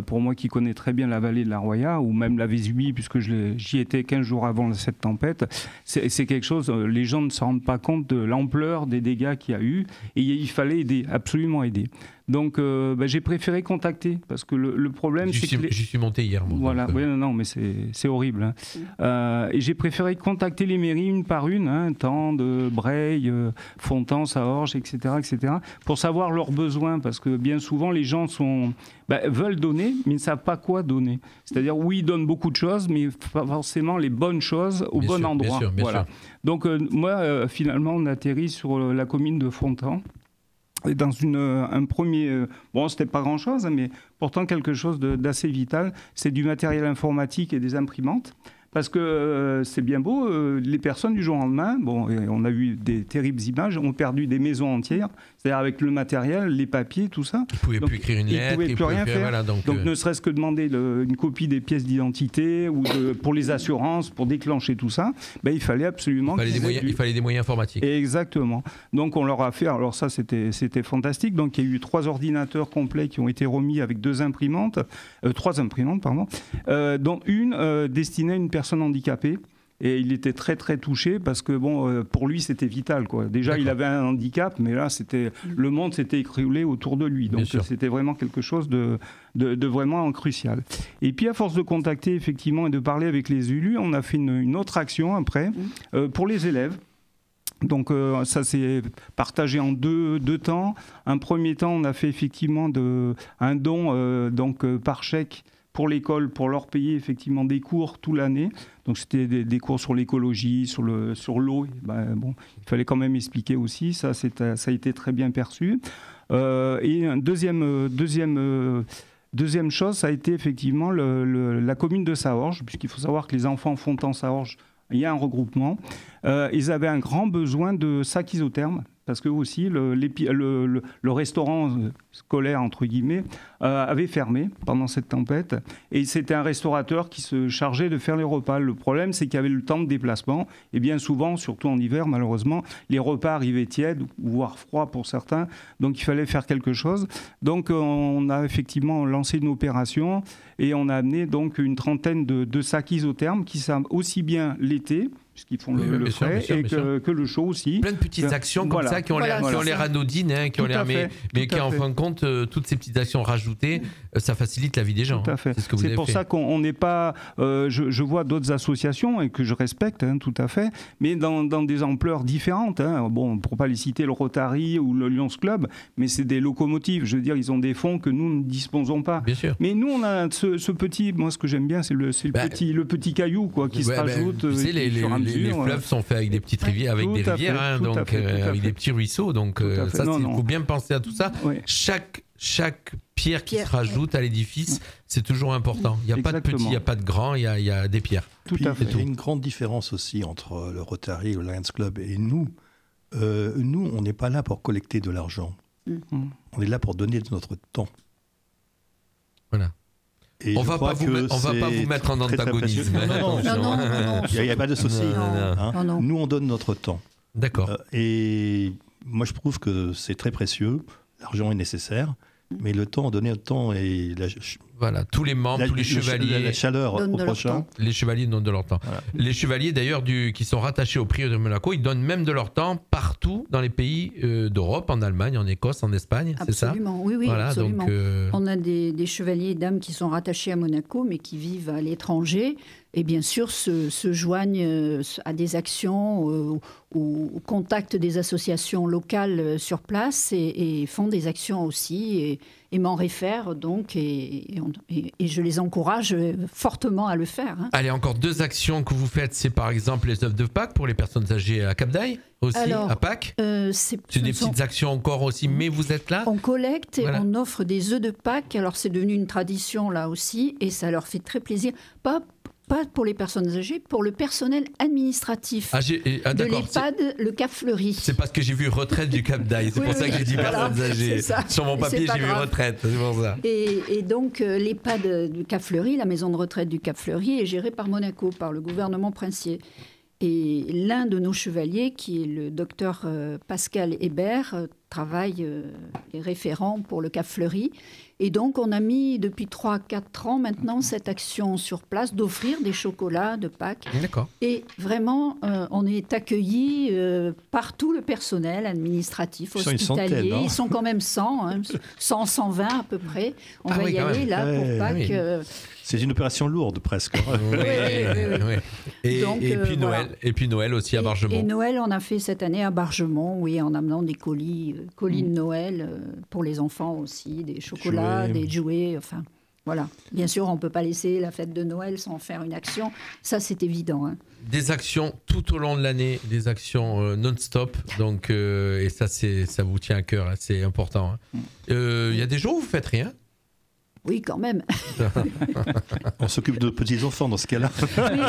Speaker 6: Pour moi qui connais très bien la vallée de la Roya, ou même la Vésubie, puisque j'y étais 15 jours avant cette tempête, c'est quelque chose, les gens ne se rendent pas compte de l'ampleur des dégâts qu'il y a eu, et il fallait aider, absolument aider. Donc j'ai préféré contacter, parce que le problème c'est que...
Speaker 3: J'y suis monté hier. Moi,
Speaker 6: voilà, mais c'est horrible. Et j'ai préféré contacter les mairies une par une, Tende, Breil, Fontan, Saorge, etc., pour savoir leurs besoins, parce que bien souvent les gens veulent donner, mais ne savent pas quoi donner. C'est-à-dire, oui, ils donnent beaucoup de choses, mais pas forcément les bonnes choses au bon endroit. Bien sûr. Donc moi, finalement, on atterrit sur la commune de Fontan. Et dans un premier... c'était pas grand-chose, mais pourtant quelque chose d'assez vital. C'est du matériel informatique et des imprimantes. Parce que c'est bien beau, les personnes du jour au lendemain, on a eu des terribles images, ont perdu des maisons entières. c'est-à-dire avec le matériel, les papiers, tout ça.
Speaker 3: Ils ne pouvaient plus écrire une lettre,
Speaker 6: ils ne pouvaient plus rien faire.
Speaker 3: Voilà, donc
Speaker 6: ne serait-ce que demander une copie des pièces d'identité ou pour les assurances, pour déclencher tout ça, il fallait absolument...
Speaker 3: Il fallait des moyens informatiques.
Speaker 6: Exactement. Donc on leur a fait, alors ça c'était fantastique, donc il y a eu 3 ordinateurs complets qui ont été remis avec 3 imprimantes, dont une destinée à une personne handicapée. Et il était très très touché parce que pour lui c'était vital, quoi. Déjà il avait un handicap, mais là le monde s'était écroulé autour de lui, donc c'était vraiment quelque chose de vraiment crucial. Et puis à force de contacter effectivement et de parler avec les élus, on a fait une autre action après pour les élèves. Donc ça s'est partagé en deux temps. Un premier temps, on a fait effectivement un don par chèque pour l'école, pour leur payer effectivement des cours toute l'année. Donc c'était des cours sur l'écologie, sur l'eau. Il fallait quand même expliquer aussi. Ça a été très bien perçu. Et une deuxième chose, ça a été effectivement la commune de Saorge, puisqu'il faut savoir que les enfants Fontan-Saorge, il y a un regroupement. Ils avaient un grand besoin de sacs isothermes, parce que aussi le restaurant scolaire, entre guillemets, avait fermé pendant cette tempête. Et c'était un restaurateur qui se chargeait de faire les repas. Le problème, c'est qu'il y avait le temps de déplacement. Et bien souvent, surtout en hiver, malheureusement, les repas arrivaient tièdes, voire froids pour certains. Donc il fallait faire quelque chose. Donc on a effectivement lancé une opération et on a amené donc une trentaine de sacs isothermes qui servent aussi bien l'été, puisqu'ils font le frais, que le chaud aussi.
Speaker 3: Plein de petites actions comme ça qui ont l'air anodines, qui ont l'air, mais qui en fin de compte, toutes ces petites actions rajoutées, ça facilite la vie des gens.
Speaker 6: Tout à fait.
Speaker 3: C'est
Speaker 6: pour ça qu'on n'est pas... je vois d'autres associations et que je respecte, tout à fait, mais dans des ampleurs différentes. Bon, pour ne pas les citer, le Rotary ou le Lions Club, mais c'est des locomotives. Je veux dire, ils ont des fonds que nous ne disposons pas.
Speaker 3: Bien sûr.
Speaker 6: Mais nous, on a ce petit... Moi, ce que j'aime bien, c'est le petit caillou qui se rajoute.
Speaker 3: Les fleuves sont faits avec des petites rivières, avec des rivières, avec des petits ruisseaux. Donc ça, il faut bien penser à tout ça. Oui. Chaque pierre qui se rajoute à l'édifice, c'est toujours important. Il n'y a pas de petit, il n'y a pas de grand, il y a des pierres.
Speaker 5: Tout à fait. Il y a une grande différence aussi entre le Rotary, le Lions Club et nous. Nous, on n'est pas là pour collecter de l'argent. On est là pour donner de notre temps.
Speaker 3: Voilà. Et on va pas vous mettre en antagonisme.
Speaker 5: Non. Il n'y a pas de souci. Nous, on donne notre temps.
Speaker 3: D'accord.
Speaker 5: Et moi, je trouve que c'est très précieux. L'argent est nécessaire, mais le temps, donner le temps et
Speaker 3: voilà, tous les membres, tous les chevaliers,
Speaker 5: la chaleur au prochain.
Speaker 3: Les chevaliers donnent de leur temps. Voilà. Les chevaliers d'ailleurs qui sont rattachés au prieuré de Monaco, ils donnent même de leur temps partout dans les pays d'Europe, en Allemagne, en Écosse, en Espagne, c'est ça ?
Speaker 4: Absolument, oui,
Speaker 3: voilà,
Speaker 4: absolument.
Speaker 3: Donc,
Speaker 4: on a des chevaliers et dames qui sont rattachés à Monaco, mais qui vivent à l'étranger, et bien sûr se joignent à des actions au contact des associations locales sur place et font des actions aussi et m'en réfèrent donc et je les encourage fortement à le faire.
Speaker 3: Allez, encore 2 actions que vous faites, c'est par exemple les œufs de Pâques pour les personnes âgées à Cap-d'Aille aussi. Alors, à Pâques. C'est des petites actions encore aussi, mais vous êtes là.
Speaker 4: On collecte et on offre des œufs de Pâques. Alors c'est devenu une tradition là aussi et ça leur fait très plaisir. Pas pour les personnes âgées, pour le personnel administratif de l'EHPAD, le Cap Fleuri.
Speaker 3: C'est parce que j'ai vu retraite du Cap d'Aille, c'est pour ça que j'ai dit personnes âgées. Sur mon papier, j'ai vu retraite, c'est pour ça.
Speaker 4: Et donc, l'EHPAD du Cap Fleuri, la maison de retraite du Cap Fleuri, est gérée par Monaco, par le gouvernement princier. Et l'un de nos chevaliers, qui est le docteur Pascal Hébert, travaille les référents pour le Cap Fleuri. Et donc, on a mis depuis 3-4 ans maintenant cette action sur place d'offrir des chocolats de Pâques.
Speaker 3: D'accord.
Speaker 4: Et vraiment, on est accueillis par tout le personnel administratif, hospitalier. Ils sont quand même 100, 120 à peu près. On va y aller là pour Pâques.
Speaker 5: C'est une opération lourde presque.
Speaker 3: Oui. Et puis Noël aussi à Bargemont.
Speaker 4: Et Noël, on a fait cette année à Bargemont, oui, en amenant des colis de Noël pour les enfants aussi, des chocolats, des jouets, enfin voilà. Bien sûr, on ne peut pas laisser la fête de Noël sans faire une action, ça c'est évident.
Speaker 3: Des actions tout au long de l'année, des actions non-stop, donc, et ça vous tient à cœur, c'est important. Il y a des jours où vous ne faites rien ?
Speaker 4: Oui, quand même.
Speaker 5: On s'occupe de petits-enfants dans ce cas-là.
Speaker 4: Oui,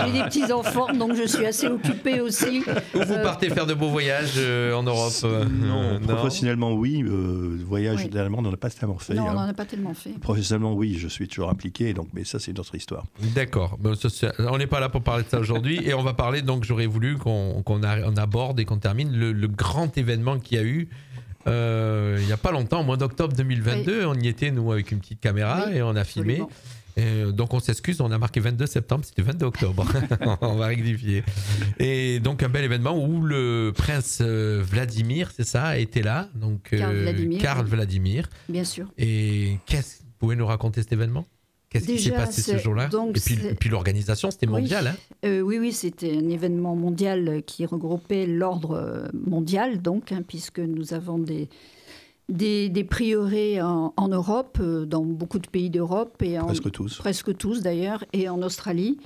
Speaker 4: j'ai des petits-enfants, donc je suis assez occupée aussi.
Speaker 3: Ou vous partez faire de beaux voyages en Europe
Speaker 5: Non, professionnellement, oui. Voyage,
Speaker 4: Oui.
Speaker 5: dernièrement, on n'en a pas tellement fait.
Speaker 4: Non, on
Speaker 5: hein.
Speaker 4: n'en a pas tellement fait.
Speaker 5: Professionnellement, oui, je suis toujours impliqué, donc, mais ça, c'est une autre histoire.
Speaker 3: D'accord. Bon, on n'est pas là pour parler de ça aujourd'hui. Et on va parler, donc j'aurais voulu qu'on aborde et qu'on termine le grand événement qu'il y a eu il n'y a pas longtemps, au mois d'octobre 2022. Oui. On y était, nous, avec une petite caméra, oui, et on a filmé. Donc on s'excuse, on a marqué 22 septembre, c'était 22 octobre. On va rectifier. Et donc un bel événement où le prince Vladimir, c'est ça, était là. Donc Karl Vladimir.
Speaker 4: Bien sûr.
Speaker 3: Et vous pouvez nous raconter cet événement ? Qu'est-ce qui s'est passé ce jour-là ? Et puis l'organisation, c'était mondial.
Speaker 4: Oui, hein oui, c'était un événement mondial qui regroupait l'ordre mondial, donc, puisque nous avons des prieurés en Europe, dans beaucoup de pays d'Europe. Presque tous d'ailleurs, et en Australie.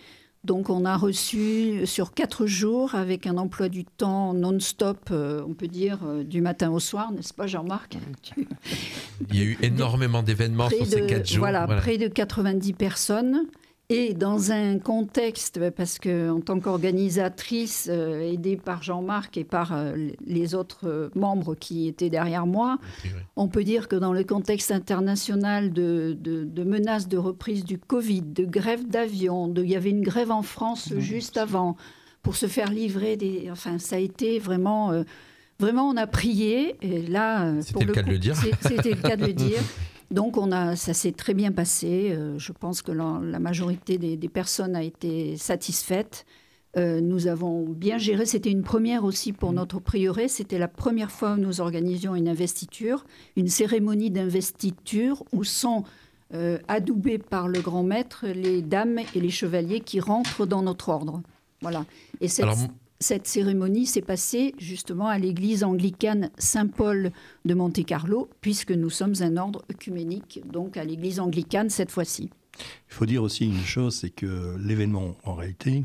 Speaker 4: Donc on a reçu sur 4 jours, avec un emploi du temps non-stop, on peut dire, du matin au soir, n'est-ce pas Jean-Marc ?
Speaker 3: Il y a eu énormément d'événements sur ces 4 jours.
Speaker 4: Voilà, près de 90 personnes. Et dans un contexte, parce qu'en tant qu'organisatrice, aidée par Jean-Marc et par les autres membres qui étaient derrière moi, on peut dire que dans le contexte international de menaces de reprise du Covid, de grève d'avion, il y avait une grève en France juste avant, pour se faire livrer des... Enfin, ça a été vraiment... Vraiment, on a prié. Et là,
Speaker 3: c'était le cas de le dire.
Speaker 4: C'était le cas de le dire. Donc, ça s'est très bien passé. Je pense que la majorité des personnes a été satisfaite. Nous avons bien géré. C'était une première aussi pour notre prieuré. C'était la première fois où nous organisions une investiture, une cérémonie d'investiture où sont adoubés par le grand maître les dames et les chevaliers qui rentrent dans notre ordre. Voilà. Et cette cérémonie s'est passée justement à l'église anglicane Saint-Paul de Monte-Carlo, puisque nous sommes un ordre œcuménique, donc à l'église anglicane cette fois-ci.
Speaker 5: Il faut dire aussi une chose, c'est que l'événement, en réalité,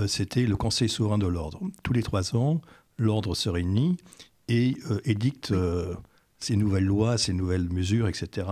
Speaker 5: c'était le Conseil souverain de l'ordre. Tous les 3 ans, l'ordre se réunit et édicte ses nouvelles lois, ses nouvelles mesures, etc.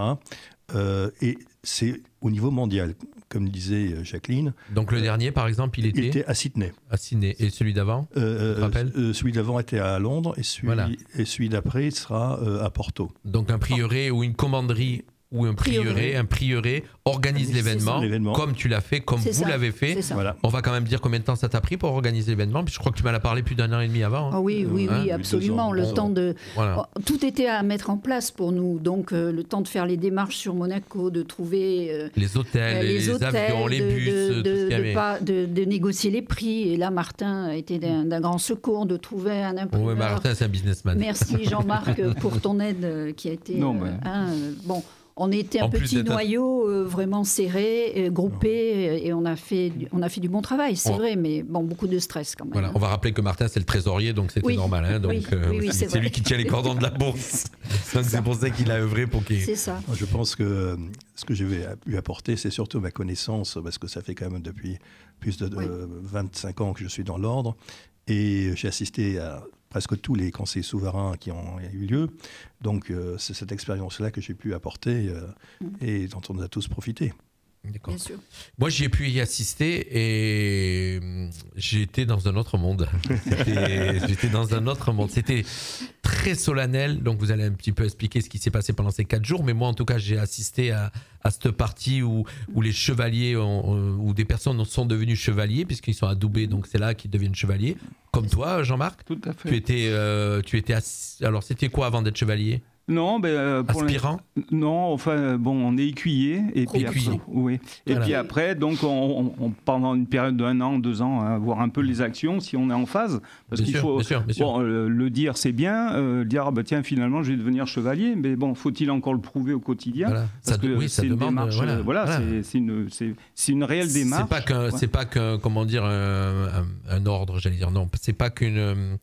Speaker 5: Et c'est au niveau mondial, comme disait Jacqueline.
Speaker 3: Donc le dernier, par exemple, il était
Speaker 5: à Sydney.
Speaker 3: À Sydney. Et celui d'avant, tu te rappelles ?
Speaker 5: Celui d'avant était à Londres et celui d'après sera à Porto.
Speaker 3: Donc un prieuré ou une commanderie ou un prieuré organise l'événement, comme tu l'as fait, comme vous l'avez fait.
Speaker 5: Voilà.
Speaker 3: On va quand même dire combien de temps ça t'a pris pour organiser l'événement. Puis je crois que tu m'en as parlé plus d'1 an et demi avant. Hein.
Speaker 4: Ah oui, absolument. Le temps de... Voilà. Tout était à mettre en place pour nous. Donc le temps de faire les démarches sur Monaco, de trouver...
Speaker 3: les hôtels, les avions, les bus, tout ce qu'il y avait.
Speaker 4: De négocier les prix. Et là, Martin a été d'un grand secours de trouver un imprimeur.
Speaker 3: Oui, Martin, c'est un businessman.
Speaker 4: Merci Jean-Marc pour ton aide qui a été... bon... On était un petit noyau vraiment serré, groupé, et on a fait du bon travail, c'est vrai, mais bon, beaucoup de stress quand même.
Speaker 3: Voilà, on va rappeler que Martin, c'est le trésorier, donc c'était normal. Hein, donc, c'est lui qui tient les cordons de la bourse. Donc c'est pour ça qu'il a œuvré pour qu'il...
Speaker 4: C'est ça.
Speaker 5: Je pense que ce que j'ai pu apporter, c'est surtout ma connaissance, parce que ça fait quand même depuis plus de 25 ans que je suis dans l'ordre, et j'ai assisté à presque tous les conseils souverains qui ont eu lieu. Donc, c'est cette expérience-là que j'ai pu apporter et dont on a tous profité.
Speaker 3: D'accord. Bien sûr. Moi, j'y ai pu y assister et j'étais dans un autre monde. J'étais dans un autre monde. C'était très solennel. Donc, vous allez un petit peu expliquer ce qui s'est passé pendant ces 4 jours. Mais moi, en tout cas, j'ai assisté à cette partie où les chevaliers, où des personnes sont devenus chevaliers, puisqu'ils sont adoubés. Donc, c'est là qu'ils deviennent chevaliers. Comme toi, Jean-Marc.
Speaker 6: Tout à fait.
Speaker 3: Tu étais alors, c'était quoi avant d'être chevalier ?
Speaker 6: Non, pour
Speaker 3: aspirant.
Speaker 6: Non, enfin bon, on est écuyer et puis
Speaker 3: écuyer.
Speaker 6: Oui. Et puis après, donc pendant une période de 1 an, 2 ans, voir un peu les actions si on est en phase, parce qu'il faut le dire, c'est bien, dire tiens finalement je vais devenir chevalier, mais bon, faut-il encore le prouver au quotidien ?
Speaker 3: Voilà.
Speaker 6: Parce que
Speaker 3: ça demande.
Speaker 6: Démarche, c'est une réelle démarche.
Speaker 3: C'est pas qu'un comment dire un ordre, j'allais dire non, c'est pas qu'une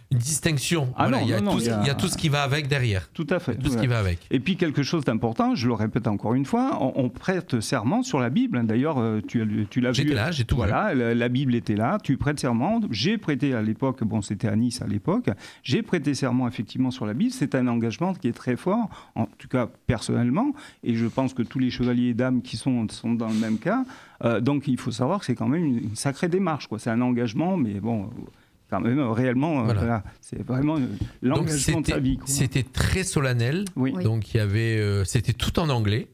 Speaker 3: une distinction.
Speaker 6: Ah
Speaker 3: Voilà,
Speaker 6: non,
Speaker 3: il y a
Speaker 6: non,
Speaker 3: tout,
Speaker 6: il y a-
Speaker 3: il y a tout ce qui va avec derrière.
Speaker 6: Tout à fait.
Speaker 3: Tout ce
Speaker 6: Ouais.
Speaker 3: qui va avec.
Speaker 6: Et puis quelque chose d'important, je le répète encore une fois, on prête serment sur la Bible. D'ailleurs, tu l'as vu.
Speaker 3: J'étais là, j'ai tout vu.
Speaker 6: Voilà, la Bible était là, tu prêtes serment. J'ai prêté à l'époque, bon c'était à Nice à l'époque, j'ai prêté serment effectivement sur la Bible. C'est un engagement qui est très fort, en tout cas personnellement, et je pense que tous les chevaliers et dames qui sont dans le même cas. Donc il faut savoir que c'est quand même une sacrée démarche, quoi. C'est un engagement, mais bon... Quand même, réellement,
Speaker 3: Voilà.
Speaker 6: voilà, c'est vraiment
Speaker 3: Donc
Speaker 6: l'engagement de sa vie, quoi.
Speaker 3: c'était très solennel.
Speaker 6: Oui.
Speaker 4: Oui.
Speaker 3: Donc il y avait, c'était tout en anglais.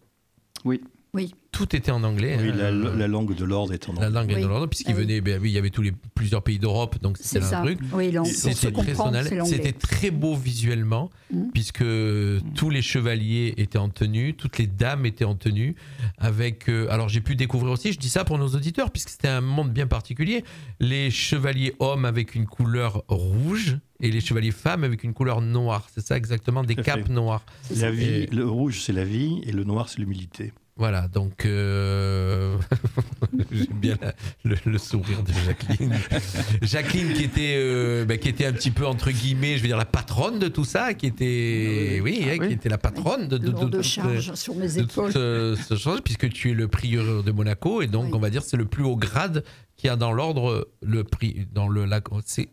Speaker 6: Oui.
Speaker 4: Oui.
Speaker 3: Tout était en anglais.
Speaker 5: Oui,
Speaker 3: hein.
Speaker 5: la langue de l'ordre est en
Speaker 3: La
Speaker 5: anglais.
Speaker 3: langue est
Speaker 4: Oui.
Speaker 3: de l'ordre, puisqu'il
Speaker 4: Ah oui.
Speaker 3: venait, ben oui, il y avait plusieurs pays d'Europe, donc
Speaker 4: C'est
Speaker 3: c'était là
Speaker 4: ça.
Speaker 3: un truc.
Speaker 4: Oui, on se
Speaker 3: C'était très
Speaker 4: comprend,
Speaker 3: solennel.
Speaker 4: c'est l'anglais.
Speaker 3: C'était très beau visuellement, puisque tous les chevaliers étaient en tenue, toutes les dames étaient en tenue. Avec, alors j'ai pu découvrir aussi, je dis ça pour nos auditeurs, puisque c'était un monde bien particulier, les chevaliers hommes avec une couleur rouge et les chevaliers femmes avec une couleur noire. C'est ça exactement, des
Speaker 5: Tout à
Speaker 3: capes
Speaker 5: fait.
Speaker 3: noires.
Speaker 5: La vie,
Speaker 3: Et-
Speaker 5: le rouge, c'est la vie, et le noir, c'est l'humilité.
Speaker 3: Voilà, donc j'aime bien le sourire de Jacqueline. Jacqueline qui était un petit peu entre guillemets, je veux dire la patronne de tout ça, qui était, qui était la patronne de
Speaker 4: Lourde charge sur mes
Speaker 3: de
Speaker 4: épaules.
Speaker 3: toute ce chose, puisque tu es le prieur de Monaco et donc
Speaker 4: Oui.
Speaker 3: on va dire c'est le plus haut grade qu'il y a dans l'ordre,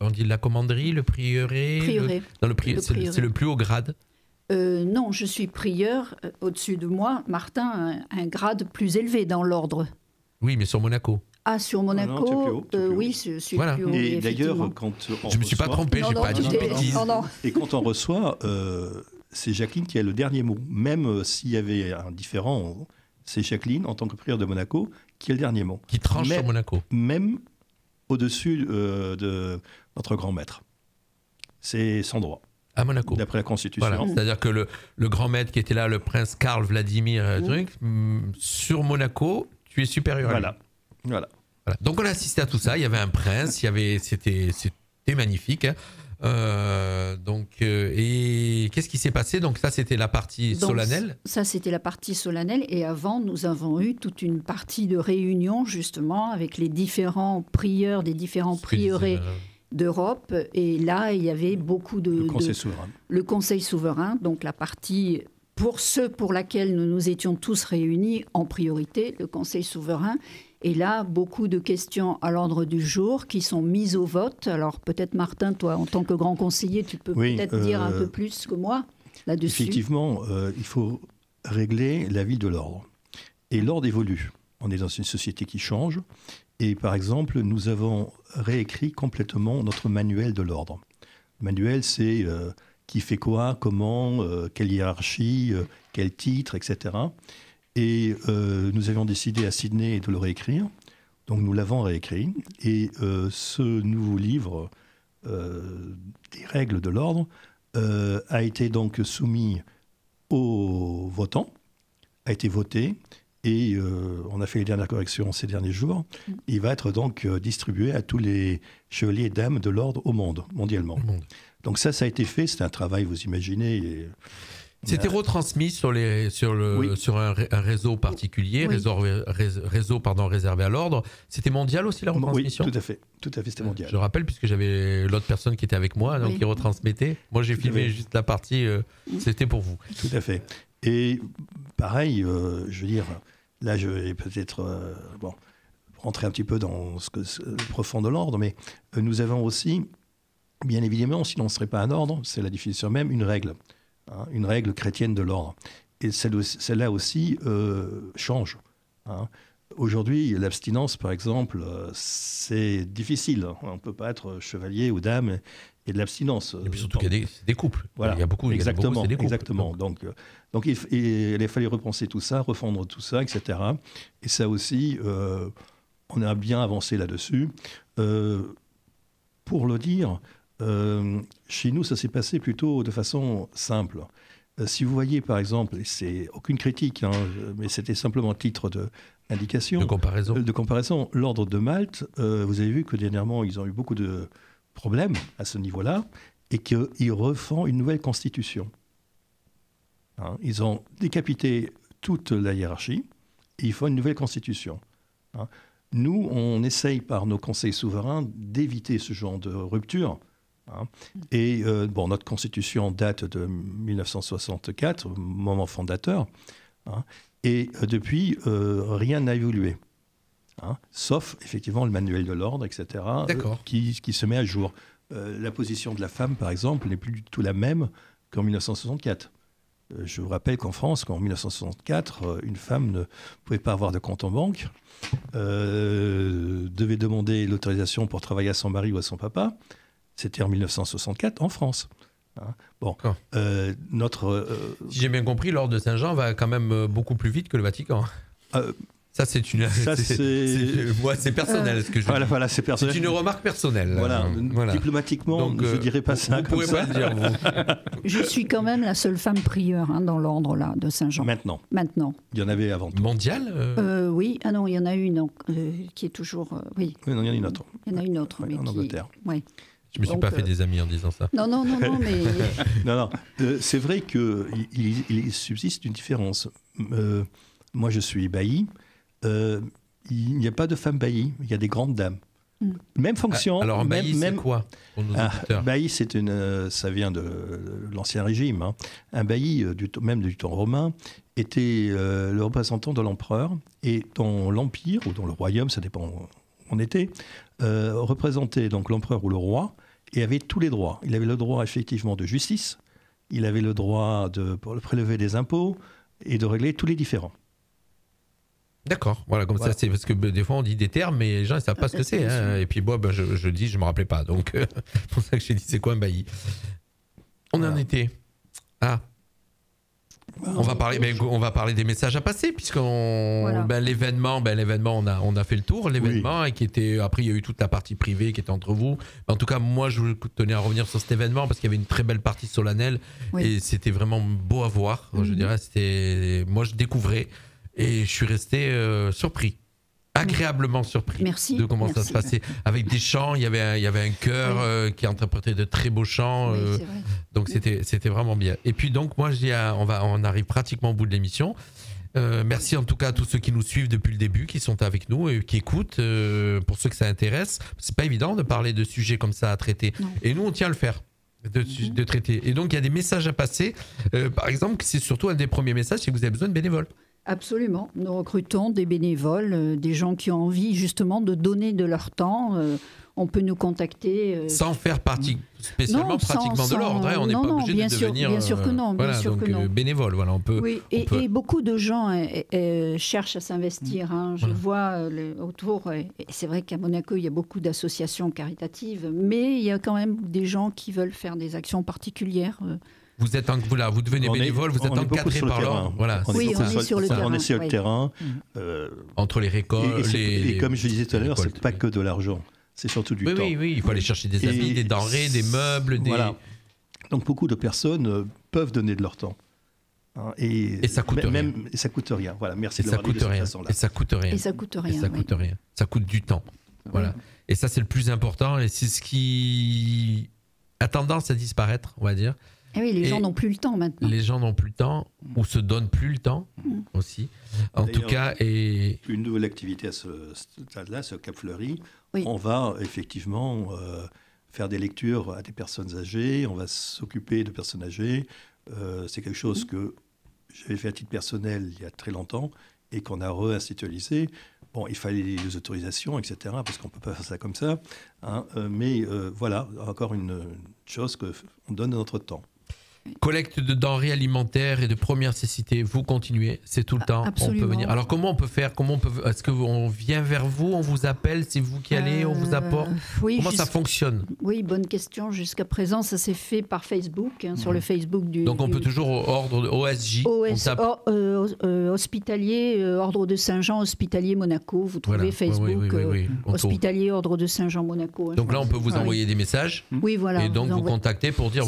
Speaker 3: on dit la commanderie, le prieuré,
Speaker 4: Prieuré.
Speaker 3: dans le
Speaker 4: Le prieuré.
Speaker 3: c'est le plus haut grade.
Speaker 4: Non, je suis prieur. Au-dessus de moi, Martin a un grade plus élevé dans l'ordre.
Speaker 3: Oui, mais sur Monaco.
Speaker 4: Ah, sur Monaco,
Speaker 5: non, tu es plus haut, tu es plus haut.
Speaker 4: oui, je suis
Speaker 3: Voilà.
Speaker 4: plus haut.
Speaker 5: Et
Speaker 4: oui,
Speaker 5: d'ailleurs,
Speaker 4: effectivement.
Speaker 5: quand on
Speaker 3: Je me suis pas
Speaker 5: reçoit-
Speaker 3: trompé, j'ai pas dit de bêtises.
Speaker 4: non.
Speaker 5: Et quand on reçoit, c'est Jacqueline qui a le dernier mot. Même s'il y avait un différent, c'est Jacqueline, en tant que prieur de Monaco, qui a le dernier mot.
Speaker 3: Qui tranche
Speaker 5: Mais-
Speaker 3: sur Monaco.
Speaker 5: Même au-dessus de notre grand maître. C'est sans droit,
Speaker 3: À Monaco.
Speaker 5: d'après la Constitution.
Speaker 3: Voilà. C'est-à-dire que le grand maître qui était là, le prince Karl Vladimir, sur Monaco, tu es supérieur à lui.
Speaker 5: Voilà. Voilà.
Speaker 3: Voilà. Donc on a assisté à tout ça. Il y avait un prince, c'était magnifique. Hein. Et qu'est-ce qui s'est passé? Donc ça, c'était la partie
Speaker 4: Donc,
Speaker 3: solennelle.
Speaker 4: Ça, c'était la partie solennelle. Et avant, nous avons eu toute une partie de réunion, justement, avec les différents prieurs des différents
Speaker 3: Ce que
Speaker 4: prieurés
Speaker 3: disait,
Speaker 4: d'Europe. Et là, il y avait beaucoup de...
Speaker 5: Le Conseil
Speaker 4: de-
Speaker 5: souverain.
Speaker 4: le Conseil souverain, donc la partie pour ceux pour laquelle nous nous étions tous réunis en priorité, le Conseil souverain. Et là, beaucoup de questions à l'ordre du jour qui sont mises au vote. Alors peut-être Martin, toi, en tant que grand conseiller, tu peux
Speaker 5: Oui,
Speaker 4: peut-être dire un peu plus que moi là-dessus.
Speaker 5: Effectivement, il faut régler la vie de l'ordre. Et l'ordre évolue. On est dans une société qui change. Et par exemple, nous avons réécrit complètement notre manuel de l'ordre. Le manuel, c'est qui fait quoi, comment, quelle hiérarchie, quel titre, etc. Et nous avions décidé à Sydney de le réécrire. Donc nous l'avons réécrit. Et ce nouveau livre des règles de l'ordre a été donc soumis aux votants, a été voté, et on a fait les dernières corrections ces derniers jours. Il va être donc distribué à tous les chevaliers et dames de l'ordre au monde, mondialement.
Speaker 3: Au monde.
Speaker 5: Donc ça a été fait, c'est un travail, vous imaginez. Et
Speaker 3: C'était retransmis sur un réseau particulier,
Speaker 4: Oui.
Speaker 3: réseau réservé à l'ordre. C'était mondial aussi la
Speaker 5: oui,
Speaker 3: retransmission.
Speaker 5: tout à fait, c'était mondial.
Speaker 3: Je rappelle puisque j'avais l'autre personne qui était avec moi, donc
Speaker 4: Oui.
Speaker 3: qui retransmettait. Moi j'ai
Speaker 5: Tout à
Speaker 3: filmé
Speaker 5: fait.
Speaker 3: juste la partie. C'était pour vous.
Speaker 5: Tout à fait. Et pareil, je veux dire, là je vais peut-être rentrer un petit peu dans le profond de l'ordre, mais nous avons aussi, bien évidemment, sinon on ne serait pas un ordre, c'est la définition même, une règle. Une règle chrétienne de l'ordre. Et celle-là aussi change. Aujourd'hui, l'abstinence, par exemple, c'est difficile. On ne peut pas être chevalier ou dame et de l'abstinence.
Speaker 3: Et puis surtout qu'il y a des couples.
Speaker 5: Voilà.
Speaker 3: Il y a beaucoup,
Speaker 5: Exactement.
Speaker 3: c'est des couples.
Speaker 5: Exactement. Donc il fallait repenser tout ça, refondre tout ça, etc. Et ça aussi, on a bien avancé là-dessus. Pour le dire, chez nous, ça s'est passé plutôt de façon simple. Si vous voyez, par exemple, et c'est aucune critique, mais c'était simplement titre d'indication,
Speaker 3: De comparaison.
Speaker 5: de comparaison, l'ordre de Malte, vous avez vu que dernièrement, ils ont eu beaucoup de problèmes à ce niveau-là, et qu'ils refont une nouvelle constitution. Ils ont décapité toute la hiérarchie, et ils font une nouvelle constitution. Nous, on essaye par nos conseils souverains d'éviter ce genre de rupture, Hein. Et notre constitution date de 1964, moment fondateur, hein, et depuis, rien n'a évolué. Hein, sauf effectivement le manuel de l'ordre, etc., qui se met à jour. La position de la femme, par exemple, n'est plus du tout la même qu'en 1964. Je vous rappelle qu'en France, qu'en 1964, une femme ne pouvait pas avoir de compte en banque, devait demander l'autorisation pour travailler à son mari ou à son papa. C'était en 1964 en France. Hein. Bon,
Speaker 3: si j'ai bien compris, l'ordre de Saint-Jean va quand même beaucoup plus vite que le Vatican. Ça, c'est personnel ce que je dis.
Speaker 5: Voilà, c'est personnel.
Speaker 3: C'est une remarque personnelle.
Speaker 5: Voilà. Diplomatiquement, donc, je ne dirais pas ça comme ça.
Speaker 3: Pas le dire, vous.
Speaker 4: Je suis quand même la seule femme prieure dans l'ordre là, de Saint-Jean.
Speaker 5: Maintenant.
Speaker 4: Il
Speaker 5: y en avait avant.
Speaker 3: Mondial
Speaker 4: Oui. Ah non, il y en a une qui est toujours... oui.
Speaker 5: Oui, non, il y en a une autre.
Speaker 4: Il y en a une autre.
Speaker 5: En Angleterre.
Speaker 4: Oui.
Speaker 3: Je ne me suis pas fait des amis en disant ça.
Speaker 4: Non, mais...
Speaker 5: non. C'est vrai qu'il subsiste une différence. Moi, je suis bailli. Il n'y a pas de femmes baillies, il y a des grandes dames. Même fonction.
Speaker 3: Alors un bailli, c'est quoi pour nos auditeurs ?
Speaker 5: Bailli, ça vient de l'Ancien Régime. Hein. Un bailli, même du temps romain, était le représentant de l'empereur. Et dans l'Empire, ou dans le royaume, ça dépend où on était, représentait donc l'empereur ou le roi et avait tous les droits. Il avait le droit effectivement de justice, il avait le droit de prélever des impôts et de régler tous les différends.
Speaker 3: D'accord, voilà, ça c'est parce que des fois on dit des termes mais les gens ne savent pas ce que c'est. Hein. Et puis moi je dis, je ne me rappelais pas. Donc c'est pour ça que j'ai dit c'est quoi un bailli. On en était. On va parler des messages à passer puisqu'on l'événement on a fait le tour l'événement et qui était après il y a eu toute la partie privée qui était entre vous. En tout cas moi je tenais à revenir sur cet événement parce qu'il y avait une très belle partie solennelle et c'était vraiment beau à voir. Je dirais moi je découvrais. Et je suis resté surpris, agréablement surpris de comment ça se passait. Avec des chants, il y avait un chœur qui interprétait de très beaux chants. Donc c'était vraiment bien. Et puis donc moi je dis, on arrive pratiquement au bout de l'émission. Merci en tout cas à tous ceux qui nous suivent depuis le début, qui sont avec nous et qui écoutent. Pour ceux que ça intéresse, c'est pas évident de parler de sujets comme ça à traiter. Non. Et nous on tient à le faire. De traiter. Et donc il y a des messages à passer. Par exemple, c'est surtout un des premiers messages, c'est que vous avez besoin de bénévoles.
Speaker 4: Absolument. Nous recrutons des bénévoles, des gens qui ont envie justement de donner de leur temps. On peut nous contacter.
Speaker 3: Sans faire partie pratiquement de l'ordre. Hein. On n'est pas obligé de devenir.
Speaker 4: Bien sûr que non.
Speaker 3: Bénévole. Voilà, on peut.
Speaker 4: Oui, et beaucoup de gens cherchent à s'investir. Hein. Je vois autour. Et c'est vrai qu'à Monaco, il y a beaucoup d'associations caritatives, mais il y a quand même des gens qui veulent faire des actions particulières.
Speaker 3: Vous devenez bénévole, vous êtes encadré par l'ordre. Voilà,
Speaker 4: on est sur le terrain.
Speaker 5: On est sur le terrain.
Speaker 3: Entre les récoltes.
Speaker 5: Et comme je disais tout à l'heure, ce n'est pas que de l'argent. C'est surtout du temps.
Speaker 3: Oui, il faut aller chercher des habits, des denrées, des meubles. Voilà.
Speaker 5: Donc beaucoup de personnes peuvent donner de leur temps. Hein, et
Speaker 3: ça coûte rien.
Speaker 5: Et ça coûte rien. Voilà, merci de le dire de cette façon-là.
Speaker 3: Et ça coûte rien. Ça coûte du temps. Voilà. Et ça, c'est le plus important. Et c'est ce qui a tendance à disparaître, on va dire.
Speaker 4: Et oui, les gens n'ont plus le temps maintenant.
Speaker 3: Les gens n'ont plus le temps, ou se donnent plus le temps aussi. En tout cas,
Speaker 5: une nouvelle activité à ce stade-là, ce Cap Fleuri, on va effectivement faire des lectures à des personnes âgées, on va s'occuper de personnes âgées. C'est quelque chose que j'avais fait à titre personnel il y a très longtemps et qu'on a réinstitutionnalisé. Bon, il fallait les autorisations, etc., parce qu'on ne peut pas faire ça comme ça. Hein, mais voilà, encore une chose qu'on donne de notre temps.
Speaker 3: Collecte de denrées alimentaires et de première nécessité, vous continuez, c'est tout le temps.
Speaker 4: Absolument.
Speaker 3: On peut venir. Alors comment on peut faire ? Est-ce qu'on vient vers vous, on vous appelle, c'est vous qui allez, on vous apporte ? Comment ça fonctionne ?
Speaker 4: Oui, bonne question. Jusqu'à présent, ça s'est fait par Facebook, sur le Facebook du...
Speaker 3: Donc on peut toujours ordre OSJ
Speaker 4: hospitalier, Ordre de Saint-Jean, hospitalier Monaco. Vous trouvez Facebook, hospitalier, Ordre de Saint-Jean, Monaco.
Speaker 3: Donc là, on peut vous envoyer des messages.
Speaker 4: Oui, voilà.
Speaker 3: Et donc vous contacter pour dire,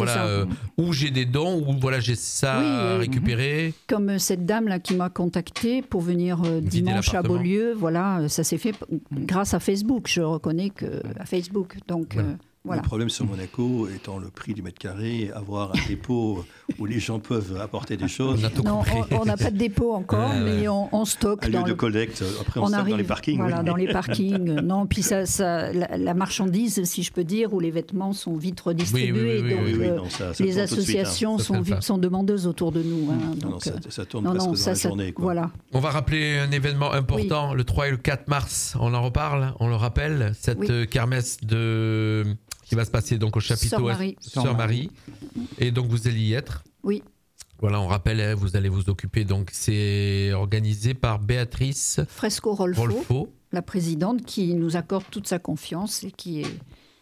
Speaker 3: où j'ai des dons, ou voilà, j'ai ça à récupérer.
Speaker 4: Comme cette dame-là qui m'a contacté pour venir dimanche à Beaulieu. Voilà, ça s'est fait grâce à Facebook. Je reconnais qu'à Facebook. Donc, Voilà.
Speaker 5: Le problème sur Monaco étant le prix du mètre carré, avoir un dépôt où les gens peuvent apporter des choses.
Speaker 3: On a tout
Speaker 4: Non,
Speaker 3: compris.
Speaker 4: on n'a pas de dépôt encore, mais on stocke.
Speaker 5: Un lieu
Speaker 4: dans
Speaker 5: de collecte, après on stocke dans les parkings.
Speaker 4: Voilà,
Speaker 5: oui.
Speaker 4: dans les parkings. Non, puis la marchandise, si je peux dire, où les vêtements sont vite redistribués.
Speaker 3: Oui,
Speaker 4: donc
Speaker 5: oui, non, ça
Speaker 4: les
Speaker 5: tourne tout de suite,
Speaker 4: associations
Speaker 3: Ça freine pas.
Speaker 4: sont demandeuses autour de nous.
Speaker 5: Non,
Speaker 4: donc,
Speaker 5: ça tourne presque dans la journée. Quoi.
Speaker 4: Voilà.
Speaker 3: On va rappeler un événement important, le 3 et le 4 mars. On en reparle, on le rappelle. Cette kermesse qui va se passer donc au chapiteau Sœur Marie. Et donc vous allez y être.
Speaker 4: Oui.
Speaker 3: Voilà, on rappelle, vous allez vous occuper. Donc c'est organisé par Béatrice
Speaker 4: Fresco Rolfo, la présidente, qui nous accorde toute sa confiance et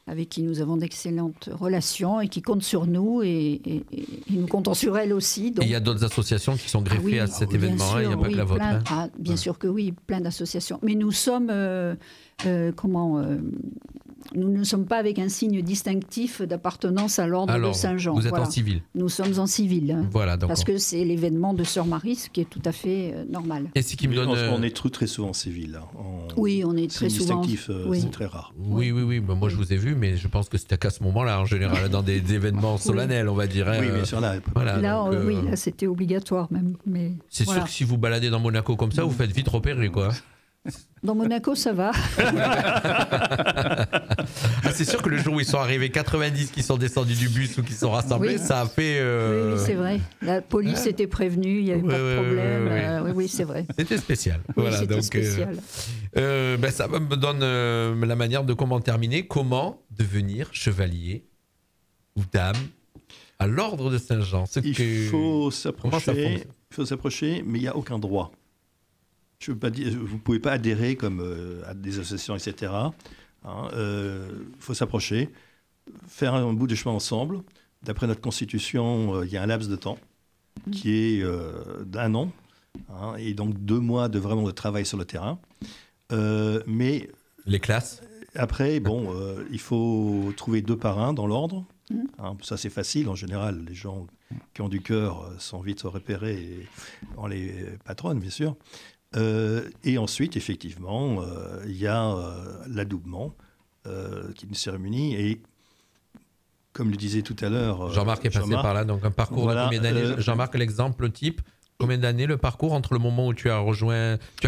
Speaker 4: avec qui nous avons d'excellentes relations et qui compte sur nous et nous comptons sur elle aussi. Donc...
Speaker 3: Et il y a d'autres associations qui sont greffées à cet événement, il n'y a pas que la vôtre.
Speaker 4: Bien sûr que oui, plein d'associations. Mais nous sommes, nous ne sommes pas avec un signe distinctif d'appartenance à l'ordre de Saint-Jean.
Speaker 3: Vous êtes en civil.
Speaker 4: Nous sommes en civil.
Speaker 3: Voilà,
Speaker 4: parce que c'est l'événement de Sœur Marie, ce qui est tout à fait normal.
Speaker 3: Et ce qui me donne...
Speaker 5: On est très souvent civil.
Speaker 4: Oui, on est très souvent.
Speaker 5: Distinctif, c'est très rare.
Speaker 3: Oui. Ben, moi, je vous ai vu, mais je pense que c'était qu'à ce moment-là, en général, dans des événements solennels, on va dire.
Speaker 5: Oui, bien sûr. Là,
Speaker 4: là, c'était obligatoire même. Mais
Speaker 3: c'est sûr que si vous baladez dans Monaco comme ça, vous faites vite repérer, quoi.
Speaker 4: Dans Monaco, ça va.
Speaker 3: C'est sûr que le jour où ils sont arrivés 90 qui sont descendus du bus ou qui sont rassemblés, ça a fait...
Speaker 4: Oui, c'est vrai. La police était prévenue, il n'y avait pas de problème. Oui, c'est vrai.
Speaker 3: C'était spécial.
Speaker 4: Oui, voilà, c'était spécial.
Speaker 3: Ça me donne la manière de comment terminer. Comment devenir chevalier ou dame à l'ordre de Saint-Jean?
Speaker 5: Il faut s'approcher, mais il n'y a aucun droit. Je veux pas dire, vous ne pouvez pas adhérer comme à des associations, etc. Il faut s'approcher, faire un bout de chemin ensemble. D'après notre constitution, il y a un laps de temps qui est d'1 an, et donc 2 mois de travail sur le terrain. Mais
Speaker 3: les classes.
Speaker 5: Après, il faut trouver 2 parrains dans l'ordre. Ça, c'est facile. En général, les gens qui ont du cœur sont vite repérés et on les patronne, bien sûr. Et ensuite, effectivement, il y a l'adoubement, qui est une cérémonie. Et comme le disait tout à l'heure...
Speaker 3: Jean-Marc est passé par là, donc un parcours de combien d'années Jean-Marc, l'exemple type, combien d'années le parcours entre le moment où tu as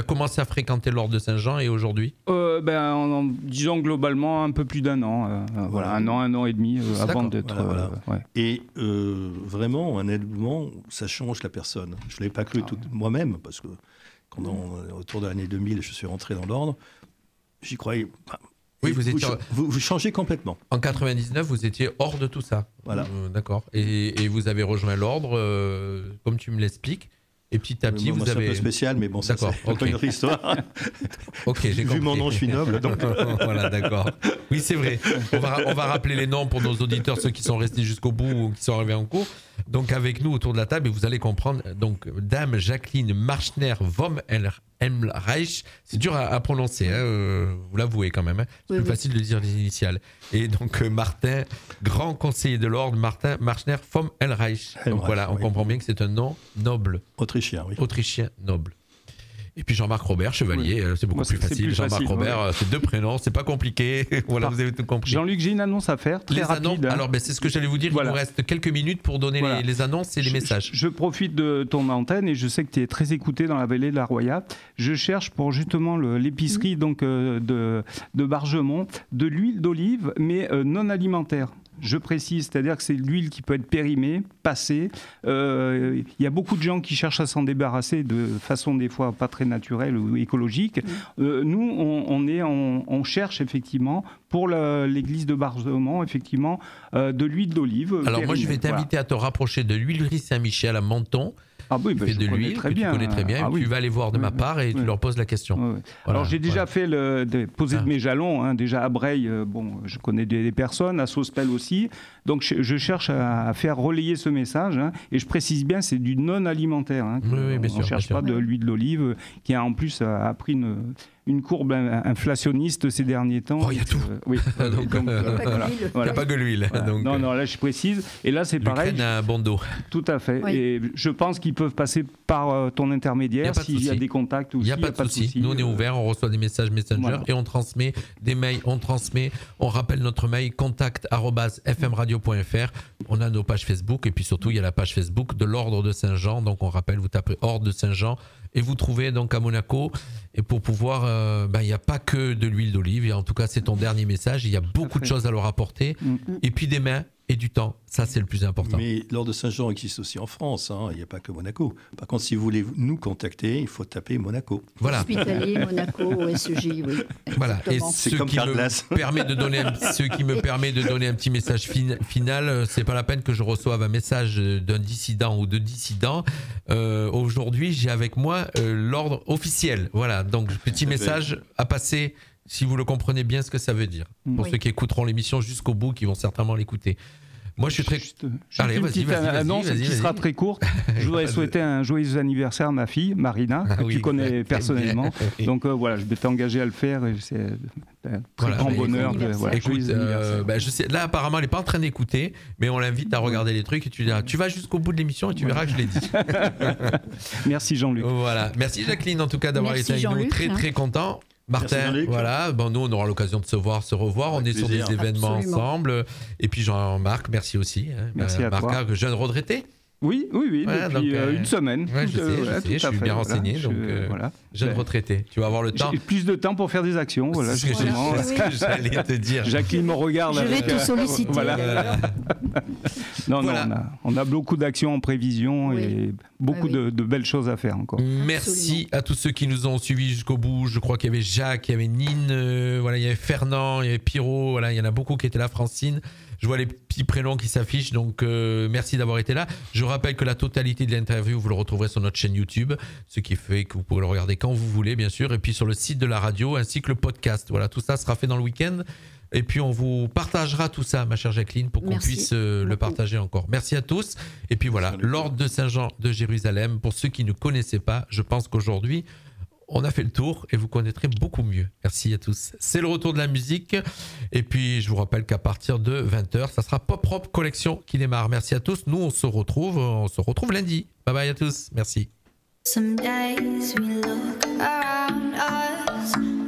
Speaker 3: commencé à fréquenter l'ordre de Saint-Jean et aujourd'hui?
Speaker 6: Disons globalement un peu plus d'1 an. Voilà, 1 an et demi avant d'être...
Speaker 5: Et vraiment, un adoubement, ça change la personne. Je ne l'avais pas cru moi-même, parce que autour de l'année 2000, je suis rentré dans l'ordre. J'y croyais.
Speaker 3: Oui,
Speaker 5: vous changez complètement.
Speaker 3: En 99, vous étiez hors de tout ça.
Speaker 5: Voilà.
Speaker 3: D'accord. Et vous avez rejoint l'ordre, comme tu me l'expliques. Et petit à petit, vous avez...
Speaker 5: C'est un peu spécial, mais ça, c'est une autre histoire.
Speaker 3: Ok, j'ai compris.
Speaker 5: Vu mon nom, je suis noble. Donc...
Speaker 3: Voilà, d'accord. Oui, c'est vrai. On va rappeler les noms pour nos auditeurs, ceux qui sont restés jusqu'au bout ou qui sont arrivés en cours. Donc, avec nous autour de la table, et vous allez comprendre, donc, Dame Jacqueline Marschner vom Helmreich. C'est dur à prononcer, vous l'avouez quand même. C'est plus facile de dire les initiales. Et donc, Martin, grand conseiller de l'ordre, Martin Marschner vom Helmreich. Donc voilà, on comprend bien que c'est un nom noble.
Speaker 5: Autrichien, oui.
Speaker 3: Autrichien noble. Et puis Jean-Marc Robert, chevalier, c'est beaucoup plus facile. Jean-Marc Robert, c'est 2 prénoms, c'est pas compliqué. Voilà, vous avez tout compris.
Speaker 6: Jean-Luc, j'ai une annonce à faire, très rapide.
Speaker 3: Alors, c'est ce que j'allais vous dire. Il nous reste quelques minutes pour donner les annonces et les messages.
Speaker 6: Je profite de ton antenne et je sais que tu es très écouté dans la vallée de la Roya. Je cherche pour justement l'épicerie de Bargemont de l'huile d'olive, mais non alimentaire. Je précise, c'est-à-dire que c'est l'huile qui peut être périmée, passée. Il y a beaucoup de gens qui cherchent à s'en débarrasser de façon des fois pas très naturelle ou écologique. Nous, on cherche effectivement pour l'église de Bargemont, effectivement, de l'huile d'olive.
Speaker 3: Alors périmée. Moi, je vais t'inviter à te rapprocher de l'huilerie Saint-Michel à Menton.
Speaker 6: Ah oui,
Speaker 3: tu fais de l'huile, tu connais très bien. Tu vas aller voir de ma part et tu leur poses la question.
Speaker 6: Voilà, alors j'ai déjà fait poser de mes jalons, déjà à Breil, je connais des personnes, à Sospel aussi. Donc je cherche à faire relayer ce message, et je précise bien, c'est du non alimentaire.
Speaker 3: Oui, bien sûr.
Speaker 6: On ne cherche pas de l'huile d'olive qui a en plus a pris une courbe inflationniste ces derniers temps.
Speaker 3: Oh, il y a tout.
Speaker 6: Oui.
Speaker 3: Donc,
Speaker 4: Il n'y
Speaker 3: a pas que l'huile.
Speaker 6: Voilà.
Speaker 3: Donc,
Speaker 6: non, là je précise. Et là c'est pareil.
Speaker 3: L'Ukraine a un bon dos.
Speaker 6: Tout à fait.
Speaker 4: Oui.
Speaker 6: Et je pense qu'ils peuvent passer par ton intermédiaire s'il y a des contacts.
Speaker 3: Il n'y a pas de souci. Nous on est ouvert, on reçoit des messages Messenger et on transmet des mails, on rappelle notre mail contact@fmradio.fr. On a nos pages Facebook et puis surtout il y a la page Facebook de l'Ordre de Saint-Jean. Donc on rappelle, vous tapez Ordre de Saint-Jean et vous trouvez donc à Monaco. Et pour pouvoir, il n'y a pas que de l'huile d'olive. En tout cas, c'est ton dernier message. Il y a beaucoup de choses à leur apporter. Et puis des mains et du temps. Ça, c'est le plus important.
Speaker 5: Mais l'Ordre de Saint-Jean existe aussi en France. Hein. Il n'y a pas que Monaco. Par contre, si vous voulez nous contacter, il faut taper Monaco.
Speaker 3: Voilà.
Speaker 4: Hospitalier, Monaco, OSJ, oui.
Speaker 3: Voilà. Et ce qui me permet de donner un petit message final, c'est pas la peine que je reçoive un message d'un dissident ou de dissidents. Aujourd'hui, j'ai avec moi l'ordre officiel. Voilà. Donc, petit message à passer. Si vous le comprenez bien ce que ça veut dire. Pour ceux qui écouteront l'émission jusqu'au bout, qui vont certainement l'écouter. Moi, je suis très...
Speaker 6: Allez, vas-y, une petite annonce qui sera très courte. Je voudrais souhaiter un joyeux anniversaire à ma fille, Marina, que tu connais personnellement. Donc voilà, je vais t'engager à le faire. Et c'est un très grand bonheur.
Speaker 3: Écoute, je sais, là, apparemment, elle n'est pas en train d'écouter, mais on l'invite à regarder les trucs et tu diras, tu vas jusqu'au bout de l'émission et tu verras que je l'ai dit.
Speaker 6: Merci Jean-Luc.
Speaker 3: Voilà. Merci Jacqueline, en tout cas, d'avoir été avec nous. Très, très content. Martin, voilà, nous on aura l'occasion de se revoir. On est sur des événements ensemble. Et puis Jean-Marc, merci aussi.
Speaker 6: Merci à toi.
Speaker 3: Jeune retraité.
Speaker 6: Oui,
Speaker 3: voilà,
Speaker 6: depuis une semaine.
Speaker 3: Je suis bien renseigné, donc jeune retraité. Tu vas avoir le temps.
Speaker 6: J'ai plus de temps pour faire des actions, voilà.
Speaker 3: C'est ce que j'allais te dire.
Speaker 6: Jacqueline me regarde.
Speaker 4: Je vais te solliciter.
Speaker 6: Voilà. Non, on a beaucoup d'actions en prévision et beaucoup de belles choses à faire encore.
Speaker 3: Merci à tous ceux qui nous ont suivis jusqu'au bout. Je crois qu'il y avait Jacques, il y avait Nine, voilà, il y avait Fernand, il y avait Pierrot, voilà, il y en a beaucoup qui étaient là, Francine. Je vois les petits prénoms qui s'affichent, donc merci d'avoir été là. Je rappelle que la totalité de l'interview, vous le retrouverez sur notre chaîne YouTube, ce qui fait que vous pourrez le regarder quand vous voulez, bien sûr, et puis sur le site de la radio, ainsi que le podcast. Voilà, tout ça sera fait dans le week-end. Et puis on vous partagera tout ça, ma chère Jacqueline, pour qu'on puisse le partager encore. Merci à tous. Et puis voilà, l'Ordre de Saint-Jean de Jérusalem. Pour ceux qui ne connaissaient pas, je pense qu'aujourd'hui, on a fait le tour et vous connaîtrez beaucoup mieux. Merci à tous. C'est le retour de la musique. Et puis, je vous rappelle qu'à partir de 20h, ça sera Pop Rock Collection qui démarre. Merci à tous. Nous, on se retrouve lundi. Bye bye à tous. Merci.
Speaker 7: Some days we look around us